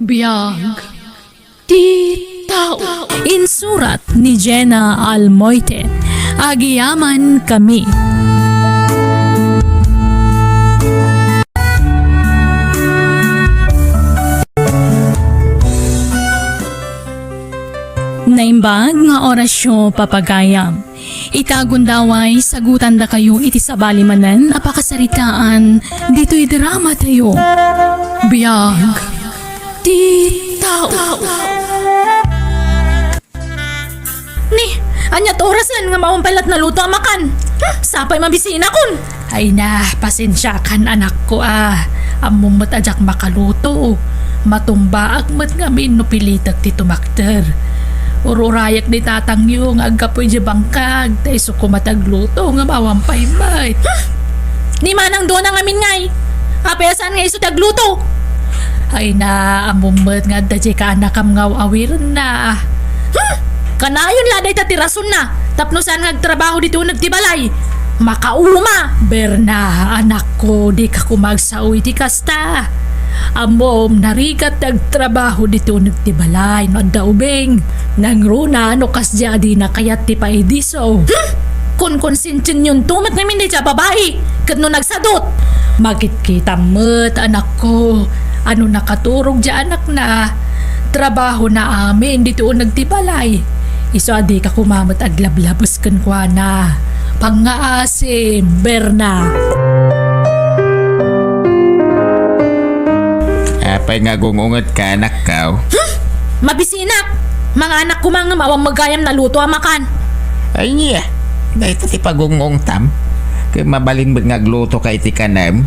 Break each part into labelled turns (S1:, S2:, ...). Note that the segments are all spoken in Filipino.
S1: BIAG Ti Tao. Insurat ni Jenna Almoite. Agiyaman kami. Naimbag nga orasyon papagayam. Itagundaway sagutan da kayo iti sabali manan apakasaritaan dito'y drama tayo. BIAG Ti Tao. Ni, anyat oras lang nga mawampalat na luto ang makan. Sapay mabisina kun. Ay na, pasensya kan anak ko Amumot ajak makaluto. Matumba agmat nga minupilitak ti tumakter. Ururayak di tatang yung agapoy di bangkag. Tay suko matagluto nga mawampay mat. Ni manang doon ang amin ngay. Apesan nga iso tagluto. Ay na, amumot nga dadya ka anakam nga awir na. Kanayon laday tatirason na. Tapnosan nagtrabaho dito nagtibalay. Makauma. Berna, anak ko, di ka kumagsaoy ti kasta. Amom, narikat nagtrabaho dito nagtibalay. No daubeng. Nangruna, no kasjadi na kayat ti paidiso. Kun konsintin yun tumat namin di siya babae. Kat no nagsadot. Magkit-kita mo't anak ko. Ano nakaturog dya anak na. Trabaho na amin dito nagtibalay. Iso adi ka kumamat aglablabos kan kwa na. Pangaasim, Berna.
S2: Apay nga gungungot ka anak ka.
S1: Mabisinak! Mga anak ko mga mawang magayam na luto amakan.
S2: Ay niya, dahil ti pagungong tam. Kaya mabalin mo nga gluto ka iti kanam.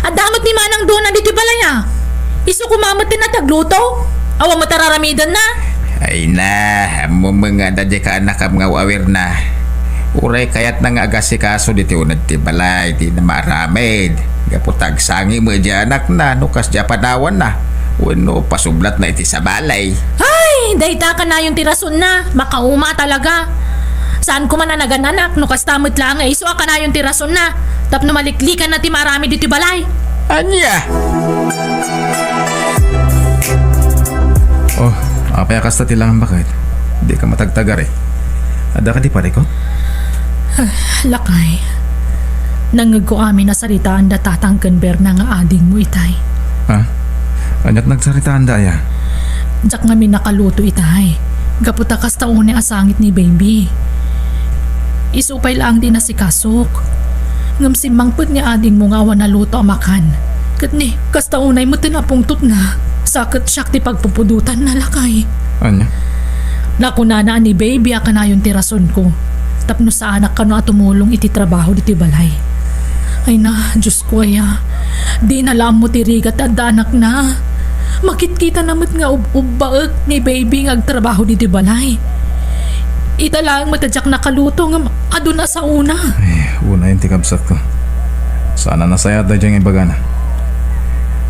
S1: At damot ni manang doon na dito balaya. Iso kumamat din na tagluto. Awa mo tararamidan na.
S2: Ay na, mo mga dadya ka anak am nga awir na. Uray kayat na nga agasikaso dito nagtibalay, di na maramid. Gaputag sangi mo dya anak na, nukas dya padawan na. Wano pasublat na iti sa balay.
S1: Ay, dahita ka na yung tirason na. Makauma talaga. Saan ko man na nagananak, nukas tamot lang iso ka na yung tirason na. Tapno maliklikan na ti marami dito balay.
S2: Anya?
S3: Oh, apaya kasta tilang bakit? Di ka matagtagar eh. Ada ka di pare ko?
S1: Lakay. Nangag ko amin na saritaan da tatangkan Berna nga ading mo itay.
S3: Ha? Anyat nagsaritaan da ya?
S1: Diyak nga nakaluto itay. Gaputa kas taon ni asangit ni baby. Isupay lang din na si Kasok. Ngamsimang pag ni ading mo nga awan na luto amakan. Kat ni, kas taonay mo tinapungtot na. Sakit siyak ti pagpupudutan na lakay.
S3: Anya?
S1: Nakunanaan ni baby aka na yung tirason ko. Tapno sa anak ka no at tumulong iti trabaho diti balay. Ay na, Diyos ko aya. Di na lang mo tirigat at anak na. Makitkita namat nga ubbaek ni baby nga agtrabaho diti balay. Ita lang matadyak nakaluto nga ado na sa una.
S3: Ay, una yung tikabsat ko. Sana nasayat da dyan yung bagana.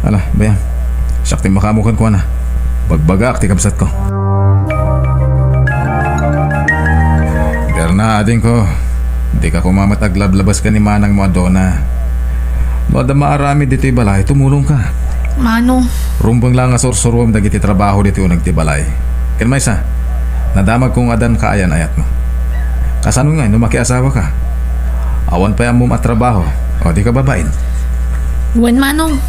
S3: Ala, bayan. Sakti makamukan ko na. Bagbagak tikabsat ko. Na ading ko, di ka kumamat aglablabas ka ni manang mo adona. No ada maarami dito'y balay, tumulong ka.
S1: Mano?
S3: Rumbang lang nga sursurum dagiti trabaho dito nagtibalay. Ken maysa, nadamag kong adan kaayan ayat mo. Kasano nga, no makiasawa ka. Awan pa yan mo matrabaho, o di ka babain.
S1: Wen manong?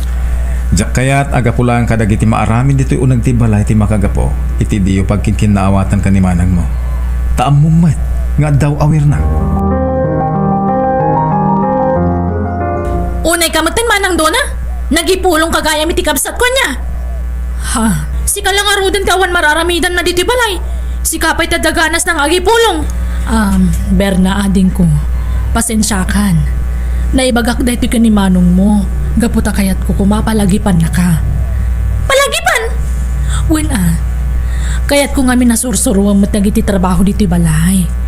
S3: Diyak kaya't agapulang ka dagiti maarami dito'y nagtibalay ti makagapo, iti diyo pagkinkinnaawatan ka ni manang mo. Taam mo mat. Nga daw awir na.
S1: Unay kamatan manang dona? Nagipulong kagaya miti kabsat ko niya. Ha? Si ka lang arudan kawan mararamidan na diti balay. Si kapay tadaganas ng agipulong. Berna ading ko. Pasensyakan. Naibagak dahito ka ni manong mo. Gaputa kayat ko kumapalagipan na ka. Palagipan? When kayat ko nga minasursuruang matagiti trabaho diti balay.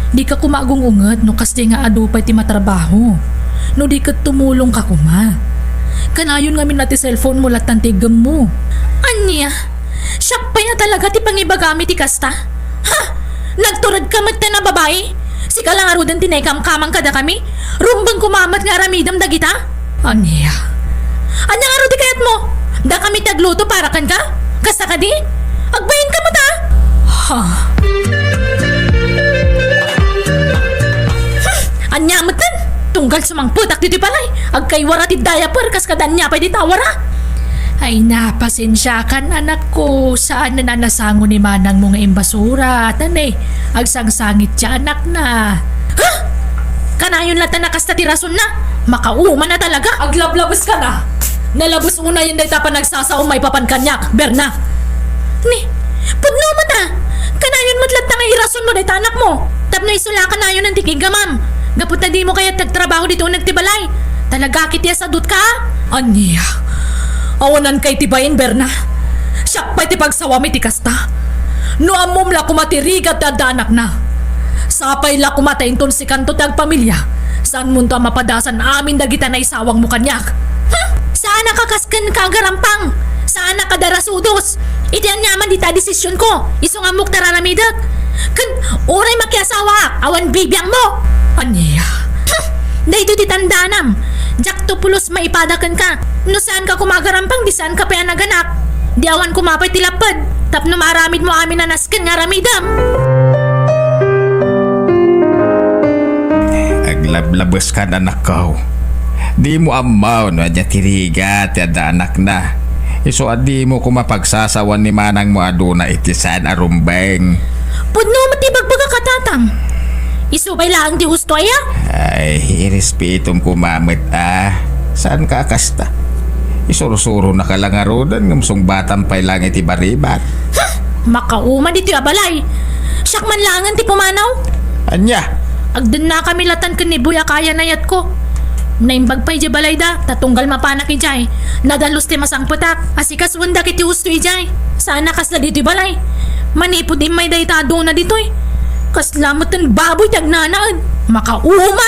S1: Di ka kumagong unget no kasi nga adupay ti matrabaho. No di ka tumulong ka kuma. Kanayon nga min nati cellphone mo latan ti gem mo. Anya? Siyak pa niya talaga ti pangibagami ti kasta? Ha? Nagturad ka mat na babae? Si ka lang arudan tinay-kamkamang kada kami? Rumbang kumamat nga ramidam dagita? Anya? Anya nga arudi kayat mo? Da kami tagluto para kan ka? Kasta ka di? Agbayin ka mo ta? Ha? Anyamatan! Tunggal sumang putak dito palay. Agkaywara ti diaper kas kadan niya pa di tawara. Ay napasensya kan anak ko. Saan na nanasango ni manang mo nga imbasura? Tanay, agsangsangit siya anak na. Ha? Kanayon lata na kasta tirason na. Makauma na talaga. Aglablabos ka na. Nalabos una yun dahi pa nagsasaw may papankanyak. Berna. Ni, pudno mo ta. Kanayon mo't lata nga irason mo dahi anak mo. Tapno isula ka na yun ang tikiga ma'am. Gapot na di mo kaya tagtrabaho dito nagtibalay. Talaga kitya sa dut ka? Anya? Awanan kay tibayin, Berna. Siyak pa'y ti pagsawami ti kasta. No amom la kumatirigat at danak na. Sapay la kumatainton si kanto tag pamilya. Saan mo to mapadasan amin dagita na isawang mo kanyak? Saan nakakaskan ka garampang? Saan nakadarasudos? Iti anyaman dita desisyon ko. Iso nga muk taranamidak. Kan oray makiasawa. Awan bibiyang mo. Anya? Dahito di tandanam. Jak to pulos maipadakan ka. No saan ka kumagarampang, di saan ka pa naganak. Di awan kumapay tilapad. Tapno maaramid mo amin na nasken nga ramidam.
S2: Aglablabos ka na nakaw. Di mo amaw no adya tirigat yada anak na. Iso adi mo kumapagsasawan ni manang mo aduna itisan arumbeng.
S1: Pudno matibagbaga katatang. Isubay lang di gusto aya?
S2: Ay, irespitom kumamit Saan ka kasta? Isuro-suro na kalangarodan ngamsong batang pay lang iti baribat.
S1: Makauman dito abalay. Siyak man langan ti pumanaw.
S2: Anya?
S1: Agdan na kami latan kan ni Buya kaya nayat ko. Naimbag pa'y di balay da, tatunggal mapanak ijay. Nadalos ti masang putak, asikas wanda kiti husto ijay. Sana kas na dito balay. Manipod din may daytado na dito'y. Kaslamot ng baboy tagnanaan. Makauma!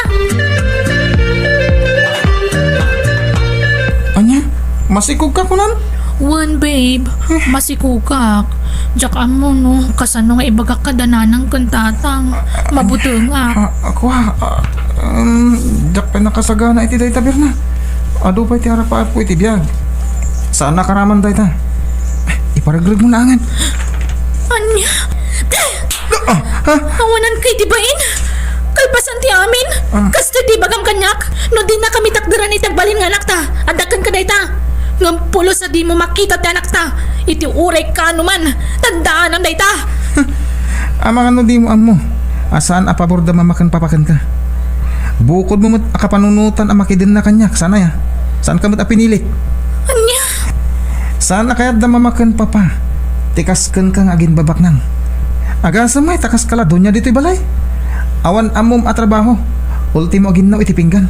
S3: Anya? Masikog ka kunan?
S1: One babe, masikukak. Diyak amo no, kasano nga ibagak ka dananang kantatang. Mabutong
S3: Ako Dak pa nakasagana iti day tabir na. Ado pa iti harapaat po iti biyag. Saan nakaraman day ta? Iparagrag mo na angan.
S1: Anya? Awanan kay tibain? Kalpasan ti amin? Kasto di bagam kanyak? No di na kami takdaran itagbalin nga anak ta. Adakan ka day ta. Ngampulo sa di mo makita ti anak ta. Iti uray ka naman. Tandaan ang day ta.
S3: Amang ano di mo amo. Asaan apabor da mamakan papakan ka? Bukod mo mat akapanunutan ang makidin na kanyak. Sana ya? Saan ka mat apinilit?
S1: Anya?
S3: Sana kaya't da mamakan papa. Tikaskan ka nga agin babak nang. Agasa may takas kala doon niya dito'y balay. Awan amom at trabaho. Ultimo agin na iti pinggan.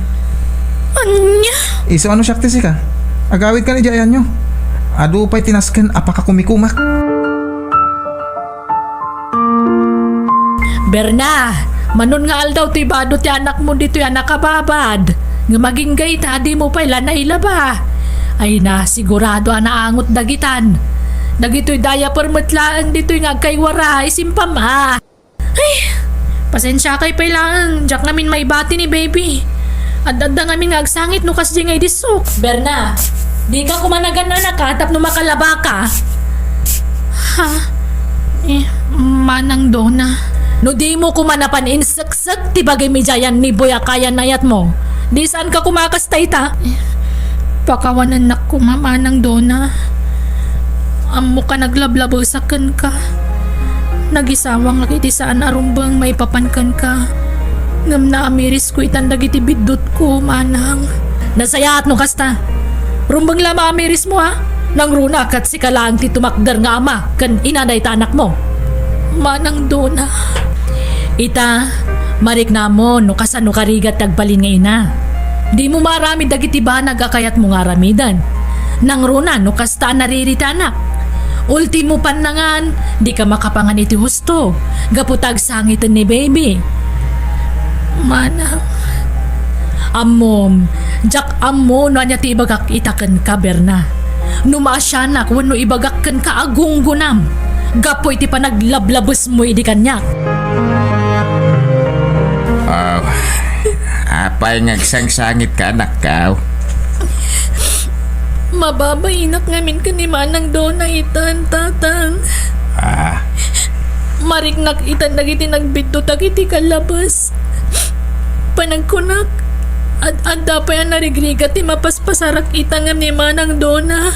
S1: Anya?
S3: Iso ano siyak tisi ka? Agawid ka ni Jayan nyo. Ado pa'y tinaskan apaka kumikumak.
S1: Berna, manon nga aldaw ti bado ti anak mo dito'y anak kababad. Nga maging gayta di mo pa'y lanay laba. Ay na, sigurado anaangot dagitan. Dagito'y daya permetlaan dito'y nga kay wara, isimpam Ay, pasensya kay pailangan, jak namin may bati ni baby. At adda ngamin nga agsangit no kas di ngay disok. Berna, di ka kumanagan na nakatap no makalaba ka. Ha? Manang dona. No di mo kumanapan insaksak ti bagay mijayan ni Buya kaya nayat mo. Di saan ka kumakastay ta? Pakawanan na kumamanang dona. Amo ka naglablabusakan ka. Nagisawang lagi ti saan arumbang may papankan ka. Ngam na amiris ko itandag iti bidot ko, manang. Nasayaat no kasta. Rumbang lama amiris mo Nang runak at si kalang ti tumakdar nga ama kan inaday ta anak mo. Manang dona. Ita, marik na mo no kasano karigat tagbalin nga ina. Di mo marami dagiti banag akayat mo nga ramidan. Nang runa no kasta naririta anak. Ultimo panangan, di ka makapangan iti husto. Gaputag sangitan ni baby. Manang. Amom, jak amo no anya ti ibagak itaken ka Berna. Numasyanak wano ibagak ken ka agunggunam. Gapoy ti panaglablabos mo idi kanyak.
S2: Apay ngagsangsangit ka anak ka.
S1: Mababainak ngamin ka ni Manang Dona itan, tatang.
S2: Ah,
S1: Mariknak itan dagiti nagbidto dagiti kalabas. Panagkunak. At dapay ang narigrigat ti mapaspasarak itan nga ni Manang Dona.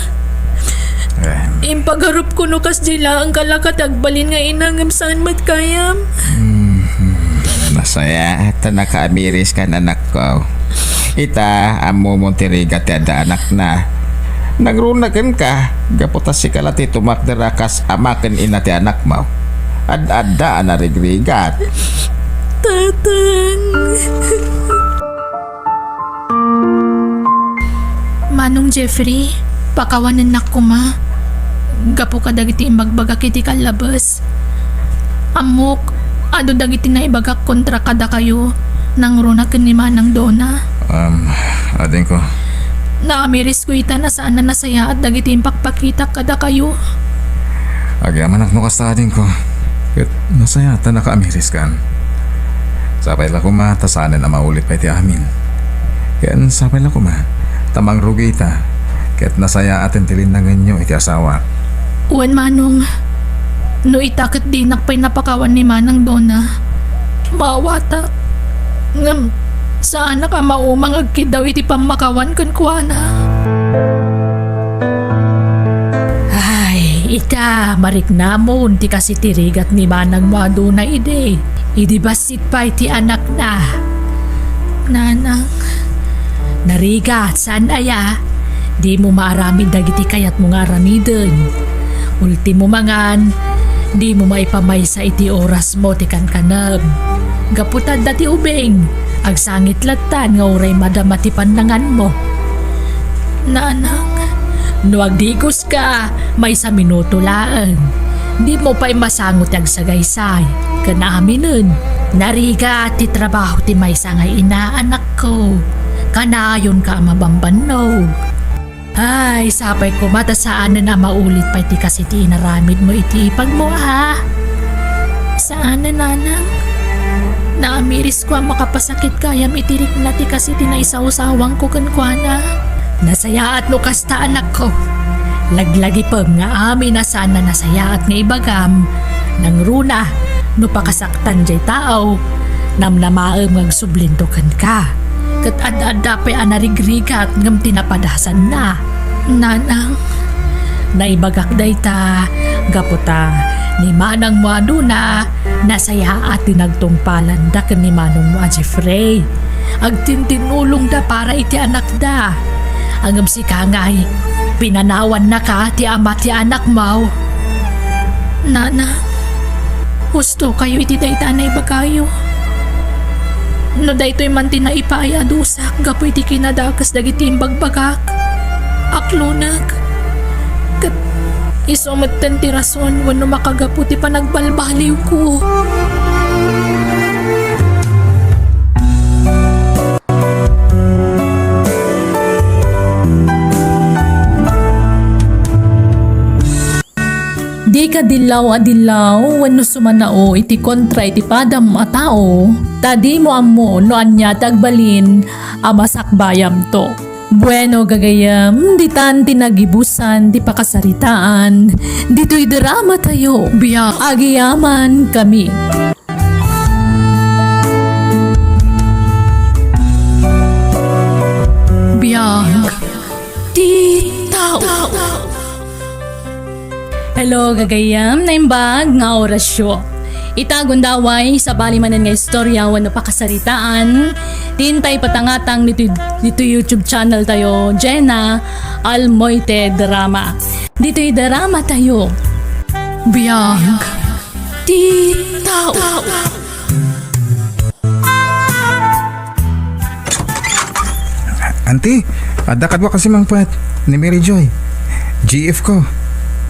S1: Impagarup ko no kas dila ang kalakat agbalin nga inangam saan mat kayam.
S2: masaya at nakaamiris ka anak ko. Ita, amo mo tirigat ada anak na. Nagrunagan ka, gaputas si kalati tumakdarakas amakan ina ti anak mo. Ad-ada na rigrigat.
S1: Tatang. Manong Jeffrey, pakawanan na ko ma. Gapo ka dagiti imbagbaga kiti kalabas. Amok, ado dagiti na ibagak kontra kada kayo nang runa ni Manang Dona.
S3: Ading ko.
S1: Naamiris ko ita na saan na nasaya at dagiti impakpakita kada kayo.
S3: Agyaman ak no kasta ading ko. Ket nasaya ta nakaamiris kan. Sapay la ko ma, tasanan na maulit pa iti amin. Yan sapay la ko ma, tamang rugi ita. Ket nasaya atin tilinangan nyo iti asawa.
S1: Uwan Manong, no itakot din nakpay napakawan ni Manang Dona. Mawata. Ngam, saan na ka maumang agkid daw iti pamakawan kan kuana. Ay, ita, mariknamon ti kasi tirigat ni Manang Maduna ide. Idi basit pa iti anak na. Nanang, narigat saan aya? Di mo maaramid dagiti kayat mo nga aramidin. Ultimo mangan, di mo maipamay sa iti oras mo ti kankanag. Gaputad dati ubeng, agsangit latan nga uray madama ti pandangan mo. Nanang, no agdigos ka, may sa minuto laan. Di mo pa'y masangot ag sagaysay. Kanaminin, nariga ti trabaho ti may sangay inaanak ko. Kanayon ka mabambanog. Ay, sapay ko mata saan na maulit pa iti kasi ti inaramid mo iti ipag mo ha. Saan na nanang? Naamiris ko ang makapasakit kayam itirik na ti kasi ti naisawsawang ko kankwana. Nasaya at no kasta anak ko. Laglagi pa nga amin na saan na nasaya at nga ibagam. Nang runa, no pakasaktan jay tao, namnamaam ng sublintokan ka. Kat ad-ada pa anarigrigat ngam tinapadasan na. Nanang, naibagak day ta, gaputa, ni Manang Maduna, nasaya at tinagtungpalan da ni Manong mo Jeffrey. Agtintinulong da para iti anak da. Angam si Kangay, pinanawan na ka ti ama ti anak mo. Nanang, gusto kayo iti dayta na ibagayo. No daytoy man tinaipay adusak gapoy ti kinadakas dagiti imbagbagak. Aklunag. Kat isumatan ti rason wano makagapu ti panagbalbaliw ko. Di ka dilaw wano sumanao iti kontra iti padam a tao. Tadi mo amo no anya tagbalin amasakbayam to. Bueno gagayam, di tan tinagibusan, di pakasaritaan. Dito'y drama tayo, biya agiyaman kami. Biyag di tao. Hello gagayam, naimbag nga orasyo. Itagundaway sa balimanan nga istorya wano pakasaritaan. Tintay patangatang dito YouTube channel tayo, Jenna Almoite Drama. Dito'y drama tayo. Biyag di tao.
S3: Auntie, adakad wa kasi mang puwet ni Mary Joy. GF ko.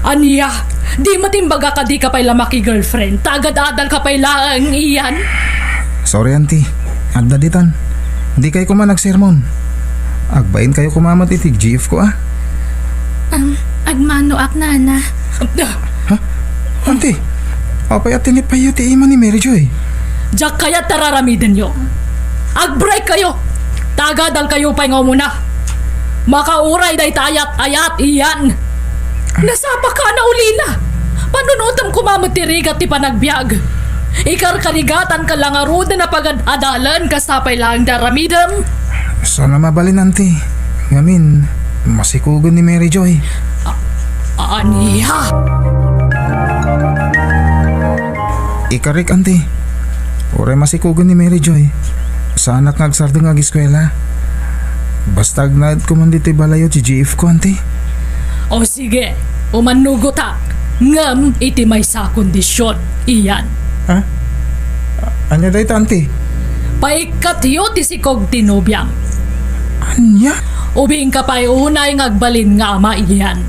S1: Aniya, di matimbaga ka di ka pa'y lamaki girlfriend. Tagad-adal ka pa'y laang iyan.
S3: Sorry auntie, agdaditan. Hindi kayo kuma nagsermon. Agbain kayo kumamat itig GF ko ah.
S1: Agmano ak nana.
S3: Ha? Auntie, apay at tinit pa yung tiima ni Mary Joy.
S1: Diyak kaya tararamidin nyo. Ag-break kayo. Tagadal kayo pa'y nga muna. Makauray day tayat-ayat iyan. Nasapa ka na ulila. Panunutam kumamatirigat ti panagbiag. Ikarkarigatan ka lang aruda na pag-adalan kasapay lang daramidam.
S4: Sana mabalin, auntie. Ngamin, masikugon ni Mary Joy.
S1: Aniya.
S4: Ikarik, auntie. Oray masikugon ni Mary Joy. Sa anak ngagsardo nga eskwela. Basta agnad ko man dito balayo si GF ko, auntie.
S1: O sige, umanugotak. Ngam iti may sa kondisyon. Iyan.
S4: Ha? Anya dahi ta, auntie?
S1: Paikatyo ti sikog tinubiyang.
S4: Anya?
S1: Ubing ka pa'y unay ngagbalin nga ama iyan.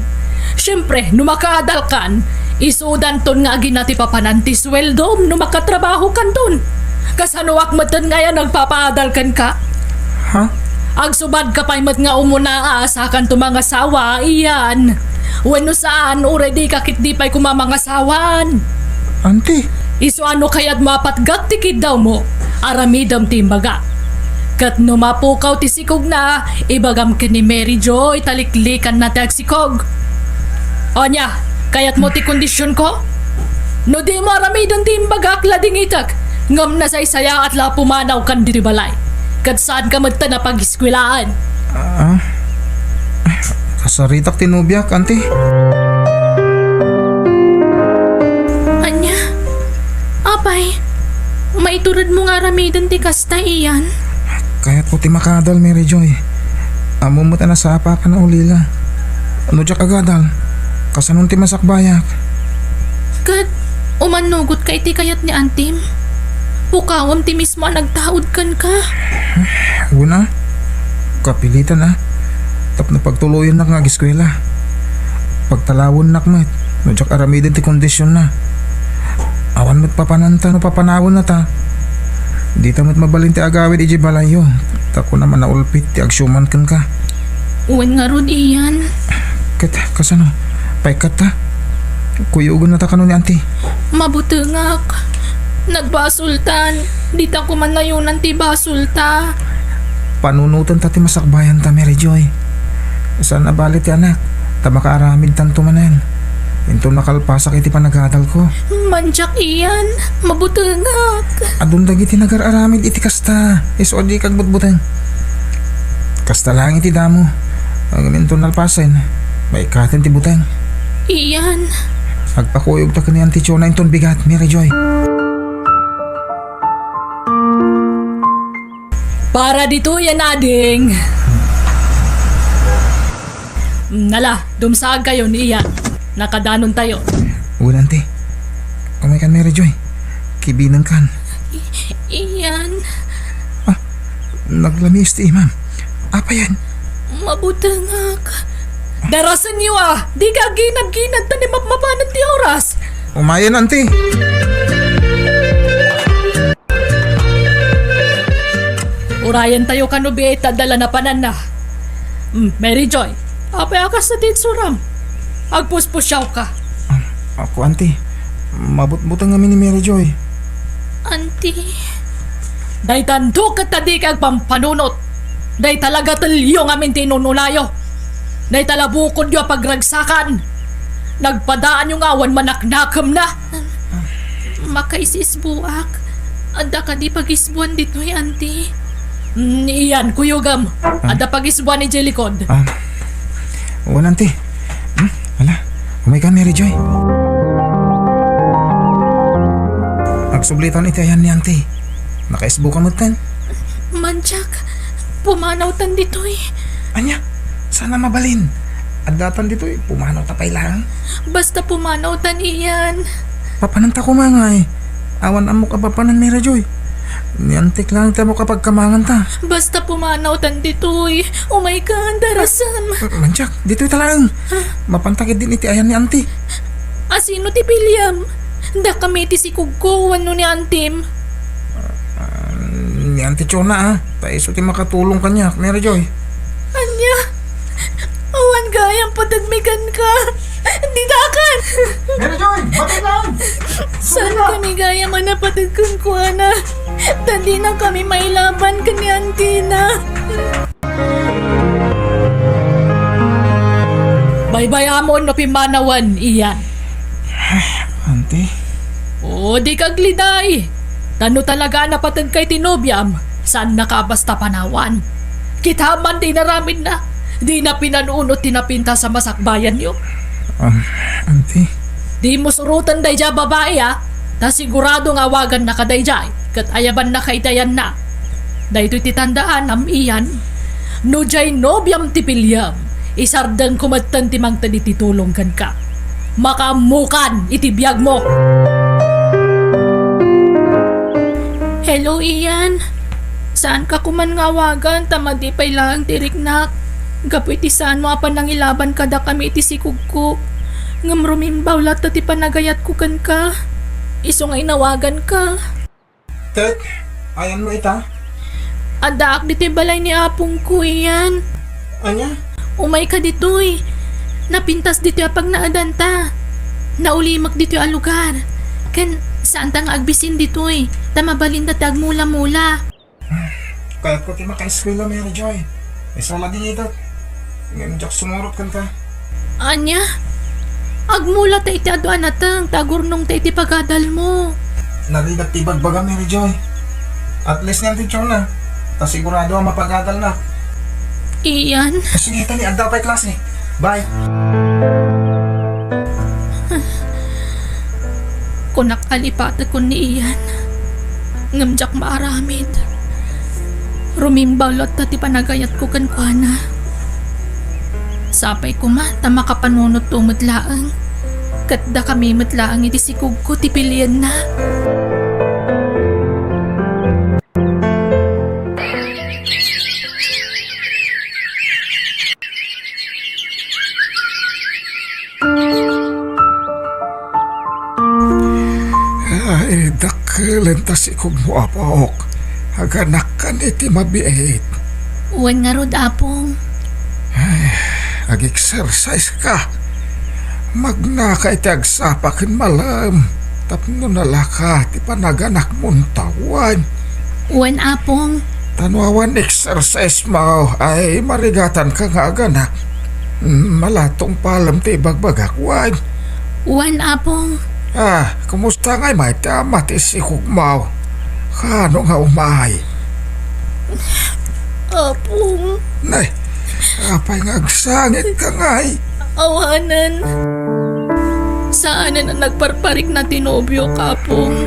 S1: Siyempre, numakadal kan, isudan ton nga ginati papanan ti sweldo numakatrabaho kan ton. Kasanuak matan nga yan nagpapaadal kan ka.
S4: Ha?
S1: Agsubad ka pa'y mat nga umuna asakan to mga sawa iyan. Wano saan already kakit di pa'y kumamangasawan.
S4: Auntie?
S1: Iso ano kaya't mapatgat tikid daw mo, aramidam timbaga. Kat numapukaw ti sikog na, ibagam ka ni Mary Joy, taliklikan na ti agsikog. Onya, kaya't mo ti kondisyon ko? No di mo aramidam timbaga klading itak, ngam na saysaya at la pumanaw kan diribalay. Kat saan ka magta na pag-iskwilaan?
S4: Kasaritak tinubyak, auntie.
S1: Anya, apay, maiturad mo nga aramidam ti kasta iyan.
S4: Kaya't ko ti makadal, Mary Joy. Amumot na sapa ka na ulila. Ano diya kagadal? Kasanong ti masakbayak.
S1: Kat, umanugot ka iti kayat ni Antim. Pukawam ti mismo nagtaod kan ka.
S4: Una, kapilitan na. Tap na pagtuluyan na nga giskwela. Pagtalawon na kmat. No diya aramidin ti kondisyon na. Awan mo't papananta no papanawon na ta. Di tamat mabalin ti agawid iji balayo. Tako naman na ulpit ti agsyuman kan ka.
S1: Uwan nga ron iyan.
S4: Kat, kasano? Paikat ta? Kuyugon na ta kanon ni auntie.
S1: Mabutungak. Nagbasultan. Di ta kumanayunan ti basulta.
S4: Panunutan ta ti masakbayan ta, Mary Joy. Saan nabalit ti anak? Ta makaaramid tanto manan. Ito nakalpasak iti panagadal ko.
S1: Manjak iyan. Mabutungak.
S4: Adun dagiti nagararamid iti kasta. Iso di kag butbuteng. Kasta lang iti damo. Ang minto nalpasen. May katen ti buteng.
S1: Iyan.
S4: Agpakuyog ta kani anti Chona inton bigat, Mary Joy.
S1: Para dito yan ading. Nala, dumsaag kayo ni iyan. Nakadanon tayo.
S4: Uwan auntie. Umay kan, Mary Joy. Kibinan kan.
S1: Iyan.
S4: Naglamis ti imam. Apa yan?
S1: Mabutangak. Darasan niyo di ka ginag-ginag ta ni mapapanan ti oras.
S4: Umayan auntie.
S1: Urayan tayo kanubi dala na panan na. Mary Joy, apay akas na titsuram. Agpuspusyaw ka.
S4: Ako auntie. Mabutbutang kami ni Mary Joy.
S1: Auntie. Day tando ka tadi kag pampanunot. Day talaga talyo ngamin tinunulayo. Day talabukod yo pagragsakan. Nagpadaan yung awan manaknakam na. Makaisis buak. Anda ka di pagisbuan dito auntie. Iyan, kuyugam. Anda pagisbuan ni Jelikod.
S4: Uwan auntie. Wala. Umay kan, Mary Joy. Agsublitan iti ayan ni auntie. Nakaisbo ka mutan.
S1: Manjak, pumanaw tan dito
S4: Anya, sana mabalin. At datan dito pumanaw tapay lang.
S1: Basta pumanaw tan iyan.
S4: Papananta ko mga Awan amo ka papanan, Mary Joy. Niantik lang mo kapag kamangan ta.
S1: Basta pumanaw tan dito Oh my God, darasan.
S4: Manjak, dito'y talang. Mapantagid din iti ayan ni auntie.
S1: Asino ti William? Da kami ti si Kugko, ano ni Antim?
S4: Ni auntie Chona Taiso ti makatulong kanya, Mary Joy.
S1: Anya, awan gayang padagmigan ka. Di dakan.
S4: Mary Joy, batay lang.
S1: Saan kami gaya manapatagkan ko, ana? Tandi na kami mailaban ka ni Auntie na. Baybayamon no pimanawan iyan.
S4: Ante,
S1: O di kagliday. Tano talaga napatag kay tinobyam. Saan nakabasta panawan? Kitaman di naramin na. Di na pinanunot tinapinta sa masakbayan nyo.
S4: ante,
S1: Di mo surutan day dya babae ha. Ta siguradong awagan na ka day dya. Kat ayaban na kaitayan na. Dahito titandaan am iyan. No jay nobyam tipilyam. Isardang kumatan timang tadi titulonggan ka. Makamukan itibiyag mo. Hello Ian. Saan ka kuman ngawagan tamadi pay lang tiriknak. Gapoy ti saan mo apan nang ilaban kada kami iti sikugko. Ngamrumimbaw lahat ti panagayat ko kan ka. Iso nga inawagan ka.
S4: Tet, ayan mo ita?
S1: Adaak di ti balay ni apong ko Ian.
S4: Anya?
S1: Umay ka ditoy. Napintas dito apag naadanta. Naulimak dito a lugar. Ken saan tang agbisin ditoy. Tamabalin na tagmula-mula.
S4: Kaya ko ti maka-eskwela, Mary Joy. Isama din ito. Ngayon jak sumurot kan ka.
S1: Anya? Agmula ta iti aduan natang tagurnong ta iti pagadal mo.
S4: Narigat ti bagbaga, Mary Joy. At least niyan ti Chong na. Ta sigurado ang mapagadal na.
S1: Iyan.
S4: Sige, tani, anda pa klase. Bye.
S1: Kunak alipata ko ni Iyan. Ngamjak maaramid. Rumimbalot ta ti panagayat ko kan kuana. Sapay ko ma ta makapanunot tumutlaang. Katda kami matlaang iti sikug ko ti pilian na.
S5: Ay, dakelen ta si kong muapok. Haganak kan iti mabiit.
S1: Uwan nga rod apong.
S5: Ag-exercise ka. Magnaka iti agsapakin malam. Tapno nalaka ti panaganak mong tawan.
S1: Uwan apong.
S5: Tanwawan exercise mo ay marigatan ka nga aganak. Malatong palam ti bagbagakwan.
S1: Uwan apong.
S5: Kumusta ngay may tama ti sikugmaw? Kano nga umay?
S1: Apong.
S5: Nay, apay nga agsangit ka ngay.
S1: Awanan. Saan na nagparparik na tinobyo kapong?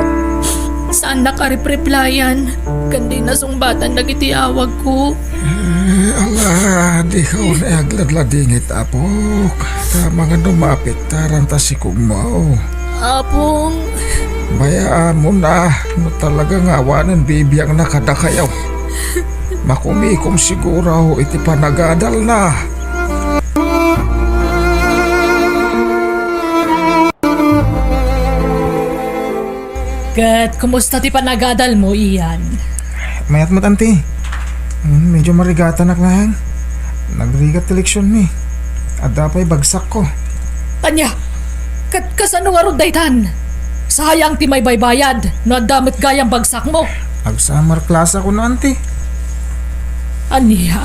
S1: Saan nakaripreplyan? Kandi na sungbatan nagitiawag ko.
S5: Ala, di ka na agladladingit apok. Ta mga dumapit taranta si kugmaw.
S1: Apong.
S5: Bayaan mo na, no talagang awanan bibiyang nakadakayaw. Makumikom siguro iti panagadal na.
S1: Kat, kumusta ti panagadal mo, Ian?
S4: Mayat mo, tante. Medyo marigatan na lang. Nagrigat ti leksyon mi. At dapay bagsak ko.
S1: Anya, kat kasano nga ron daytan? Sayang ti may baybayad, no damit gayang bagsak mo.
S4: Ag-summer class ako na, ante.
S1: Anya,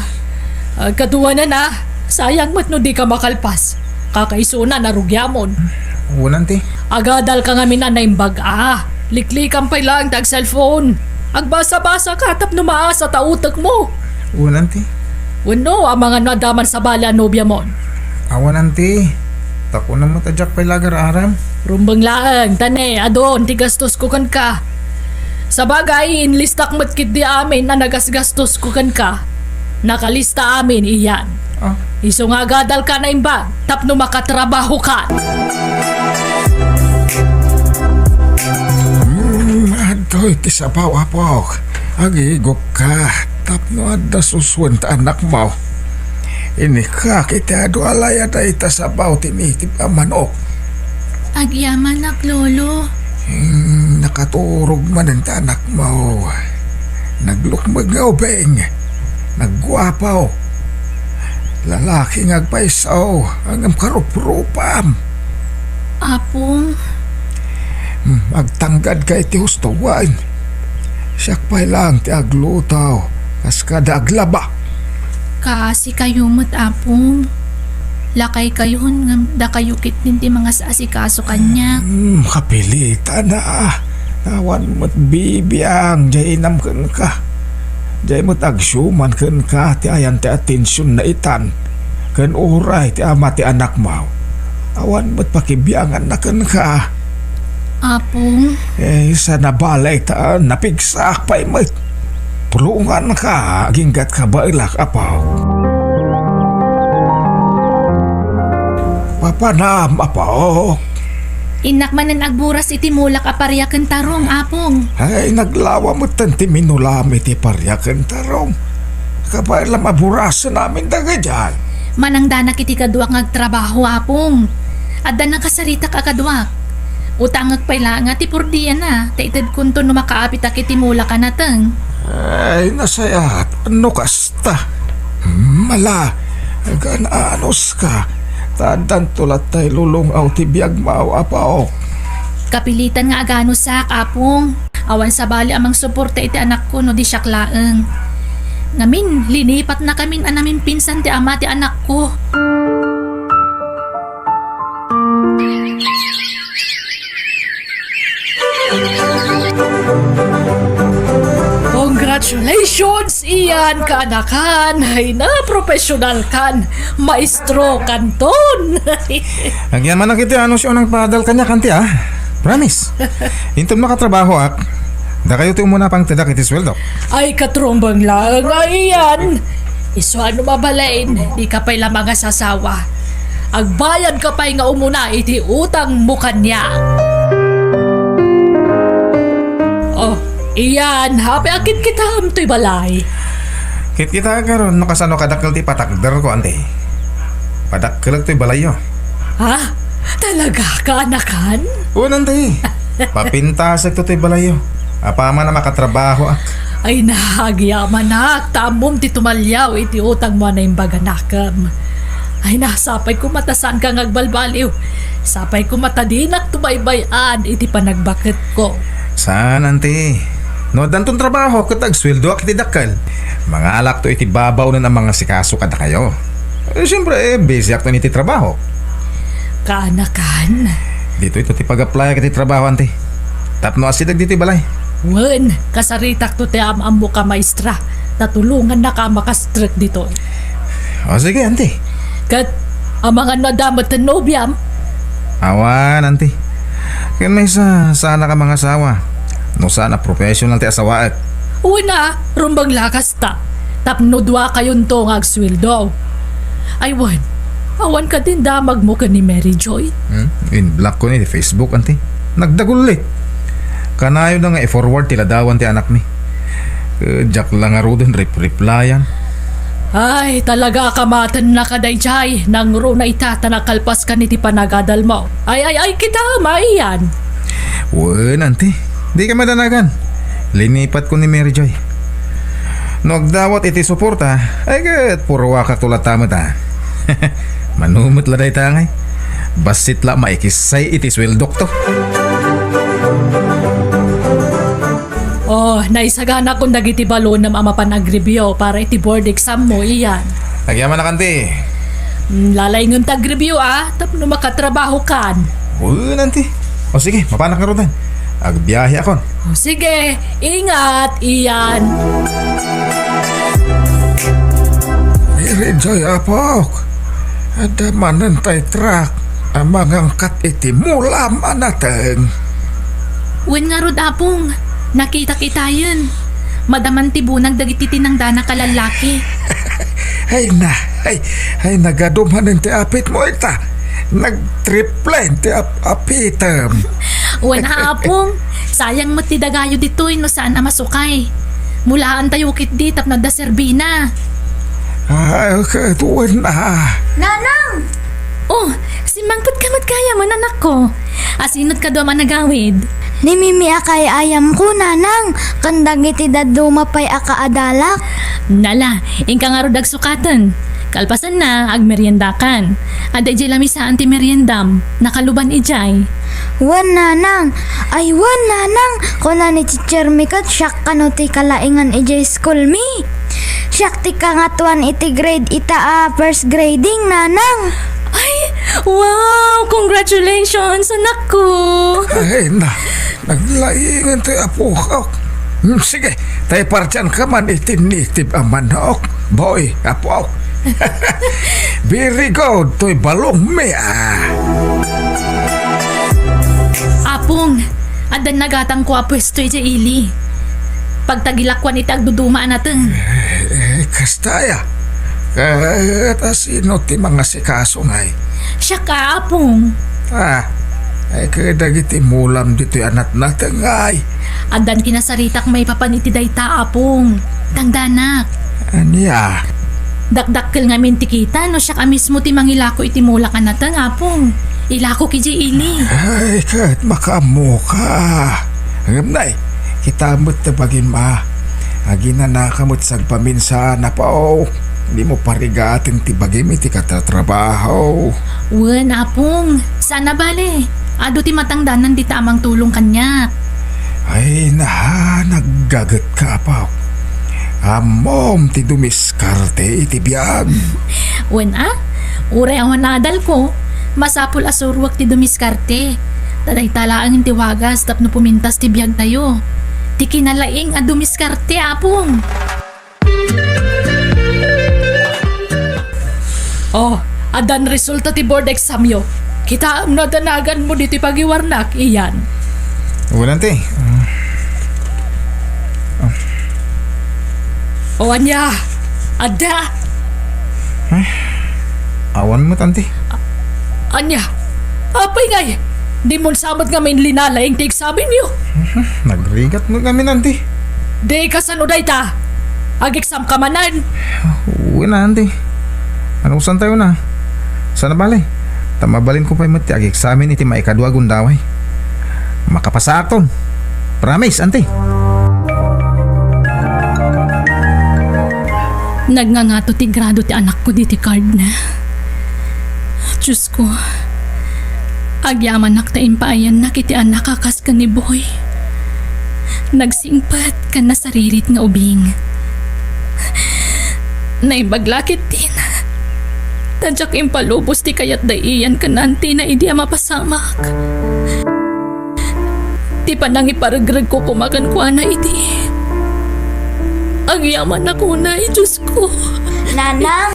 S1: katuwa na, sayang mat no di ka makalpas. Kakaisuna na rugyamon.
S4: Uwan, ante.
S1: Agadal ka nga minanaimbag liklikan pa lang tag cellphone. Agbasa-basa ka tap numaas sa tautak mo.
S4: Uwan, ante.
S1: Wano ang mga nadaman sa bala nobya mo.
S4: Awan, ante. Tako na matadyak pa lagar aram.
S1: Rumbang laang, tane, adon, tigastos ko kan ka. Sa bagay, inlistak matkid di amin na nagasgastos ko kan ka. Nakalista amin iyan. Iso nga gadal ka na imbag, tapno makatrabaho ka.
S5: Adoy, tisabaw apok. Agigok ka. Tapno adda suswan ta anak mo. Ini ka kita ado alaya da itasabaw tinitip ang manok.
S1: Agyaman nak lolo.
S5: Nakaturog man ang anak mo. Naglukmagaw beng. Nagguapaw. Lalaki ngagpaisaw ang karuprupam.
S1: Apong.
S5: Magtanggad ka iti hustuwan. Siyak pa'y lang ti aglutaw. Kas kada aglaba.
S1: Kaasi kayo mat apong. Lakay kayon nga da kayo kit din ti mga asikaso kanya.
S5: Kapilitan na. Awan mo't bibiyang, jay inam ken ka. Jay mo't agsyuman ken ka, ti ayan ti atensyon na itan. Ken uray ti ama ti anak mo. Awan mo't pakibiyangan na ken ka.
S1: Apong,
S5: Sa nabalay ta, napigsak pa'y mo't. Tulungan ka, ginggat ka ba ilak apaw. Papanam apaw.
S1: inak man ang agburas iti mulak aparya ken tarong, apong.
S5: Ay, naglawa mo tanti minulami ti paryakan tarong. Kapay lang maburasan namin daga dyan.
S1: Manang danak iti kaduak ngagtrabaho, apong. Adda na kasarita ka kaduak. Utangag pala nga ti purdiya na, taitad kunto no makaapit ak iti mulak ka nateng.
S5: Ay, nasayat. Ano kasta? Mala. Ganaanos ka. Tadan tulat tay lulungaw ti biyag maaw apaw.
S1: Kapilitan nga agano sak, apong. Awan sa bali amang suporta iti anak ko no di syaklaeng. Ngamin, linipat na kamin anamin pinsan ti ama ti anak ko. Congratulations, Ian, kaanakan. Ay na, professional kan. Maestro kanton.
S3: Agyan man nakiti ano siya nang padal kanya kanti Promise. Inton makatrabaho ak. Da kayo ti umuna pang tidak iti sweldo.
S1: Ay katrombang lang, Ian. Iso ano mabalain, di ka pa'y lamang sasawa. Agbayad ka pa'y nga umuna iti utang mo kanya. Oh, Iyan, happy akit kita amto'y balay.
S3: Kit kita karon no kasano kadakkel ti patakder ko ante. Padakkel ti balayo.
S1: Ha? Talaga ka, anakan?
S3: Unan ti. Papintasek to ti balayo. Apa man na makatrabaho ak.
S1: Ay nahagyaman nak, tamom ti tumalyaw iti utang mo na imbaganakam. Ay nasapay ko matasan kang agbalbaliw. Sapay ko matadinak tubaybayan iti panagbakit ko.
S3: Saan ante? No dantong trabaho katag sweldo ak iti dakkel. Mga alak to iti babaw na ang mga sikaso kada kayo. Siyempre busy ak to iti trabaho.
S1: Kaanakan?
S3: Dito ito ti pag-apply ak iti trabaho ante. Tapno asidag dito balay.
S1: Wen, kasaritak to ti amam mo ka maestra. Natulungan na ka makastrek dito.
S3: O sige ante.
S1: Kat, ang mga nadamat na nobyam,
S3: Awan ante. Kaya may sana ka mga asawa. No sana professional ti asawa at.
S1: una, rumbang lakas ta. Tapno dwa kayon to ng agswildo. Ay wan, awan ka din damag mo ka ni Mary Joy.
S3: In block ko ni ti Facebook ante. Nagdagulit. Kanayo na nga i-forward tila dawan ti anak ni. Jack lang nga rodon replyan.
S1: Ay, talaga kamatan na kaday jay. Nang na itata nakalpas ka ni ti panagadal mo. Ay, kita maiyan.
S3: Wen ante. Di ka madanagan. Linipat ko ni Mary Joy. Nagdawat iti suporta. Ay kat puro ka tulat tama ta. Manumot la day tangay. Basit la maikisay iti sweldok to.
S1: Oh, naisagana kong dagiti balon na ama panag-review para iti board exam mo, iyan.
S3: Nagyaman na kanti.
S1: Lalay ngun tag-review tapno makatrabaho kan.
S3: Wen ante. O sige, mapanak na rodan. Agbiyahe akon.
S1: O sige, ingat, iyan.
S5: Mary Joy apok. Ada manan tay trak. Amang angkat iti mulam anateng.
S1: Wen nga rod apong, nakita-kita yun. Madaman tibunag dagiti tinangdana kalalaki.
S5: Ay na, ay nagadumanan ti apit mo ita. Nag-triplen ti apitem.
S1: Wen apong, sayang mo ti dagayo ditoy no saan na masukay. Mulaan tayo kit di tap nagda serbina.
S5: Ay, katuwan na.
S1: Nanang! Oh, si Mangput kamot kaya man anak ko. Asinot ka doon managawid.
S6: Ni Mimi akay ayam ko, nanang. Kandag iti daduma pa'y aka-adalak.
S1: Nala, ingka nga rodag sukatan. Kalpasan na, agmeryendakan. Aday jay lamisaan ti meryendam. Nakaluban ijay.
S6: Wan, nanang. Ay, wan, nanang. Kuna ni Teacher Mikat, siyak ka no ti kalaingan ijay school mi. Siyak ti kangatuan iti grade ita first grading, nanang.
S1: Wow! Congratulations, anak ko!
S5: Ay na, naglaingan tayo apo ko. Sige, tayo partyan ka man itinitib ang manok. Boy, apo. Very good, to'y balong me
S1: Apong, adan nagatang ko apwesto iti ili. Pagtagilakwan iti agduduma natin.
S5: Kastaya. Sino ti mga sikaso ngay?
S1: Siya ka, Apong.
S5: Ay kadagiti mulam dito anak natin ngay.
S1: Adan kinasaritak may papaniti dayta, Apong. Tangdanak.
S5: Anya?
S1: Dakdakkel nga mintikita no siya ka mismo ti mangilako iti mula ka natin, Apong. Ilako kiji ili.
S5: Ay kahit makamo ka. Hanggang nay, kita mo't tabagin ma. Agina nakamot sa paminsa na pa Hindi mo parigatin ti bagim iti katatrabaho.
S1: Wen, Apong. Sana bale. Ado ti matangdanan di tamang tulong kanya.
S5: Ay naggagat ka pa. Amom ti dumiskarte iti BIAG.
S1: Wen uray ang wanadal ko. Masapul asurwak ti dumiskarte. Taday talaang ti wagas tapno pumintas ti BIAG tayo. Ti kinalaing a dumiskarte, Apong. Oh, adan resulta ti board exam yo. Kita am nadanagan mo diti pagiwarnak, iyan.
S4: Wala te.
S1: O anya, ada.
S4: Awan mo tante.
S1: Anya, apay ngay. Di mo samad nga may linalaing ti examen yo.
S4: Nagrigat mo kami tante.
S1: Di ka sanuday ta. Ag-exam ka manan.
S4: Wala tante. Ano usan tayo na? Sana bale? Tamabalin ko pa yung mati ag-examen iti maikadwa gundaway. Makapasa aton. Promise, ante.
S1: Nagngangato ti grado ti anak ko diti card na. Diyos ko, agyaman naktain paayan na kiti anak kakas ka ni Boy. Nagsingpat ka na saririt nga ubing. Naibaglakit din. Tadyak impalubos ti kayat daiyan ka nanti na idi mapasamak. Ti panang iparagrag ko kumakan ko na idi. Ang yaman ako na, Diyos ko.
S6: Nanang!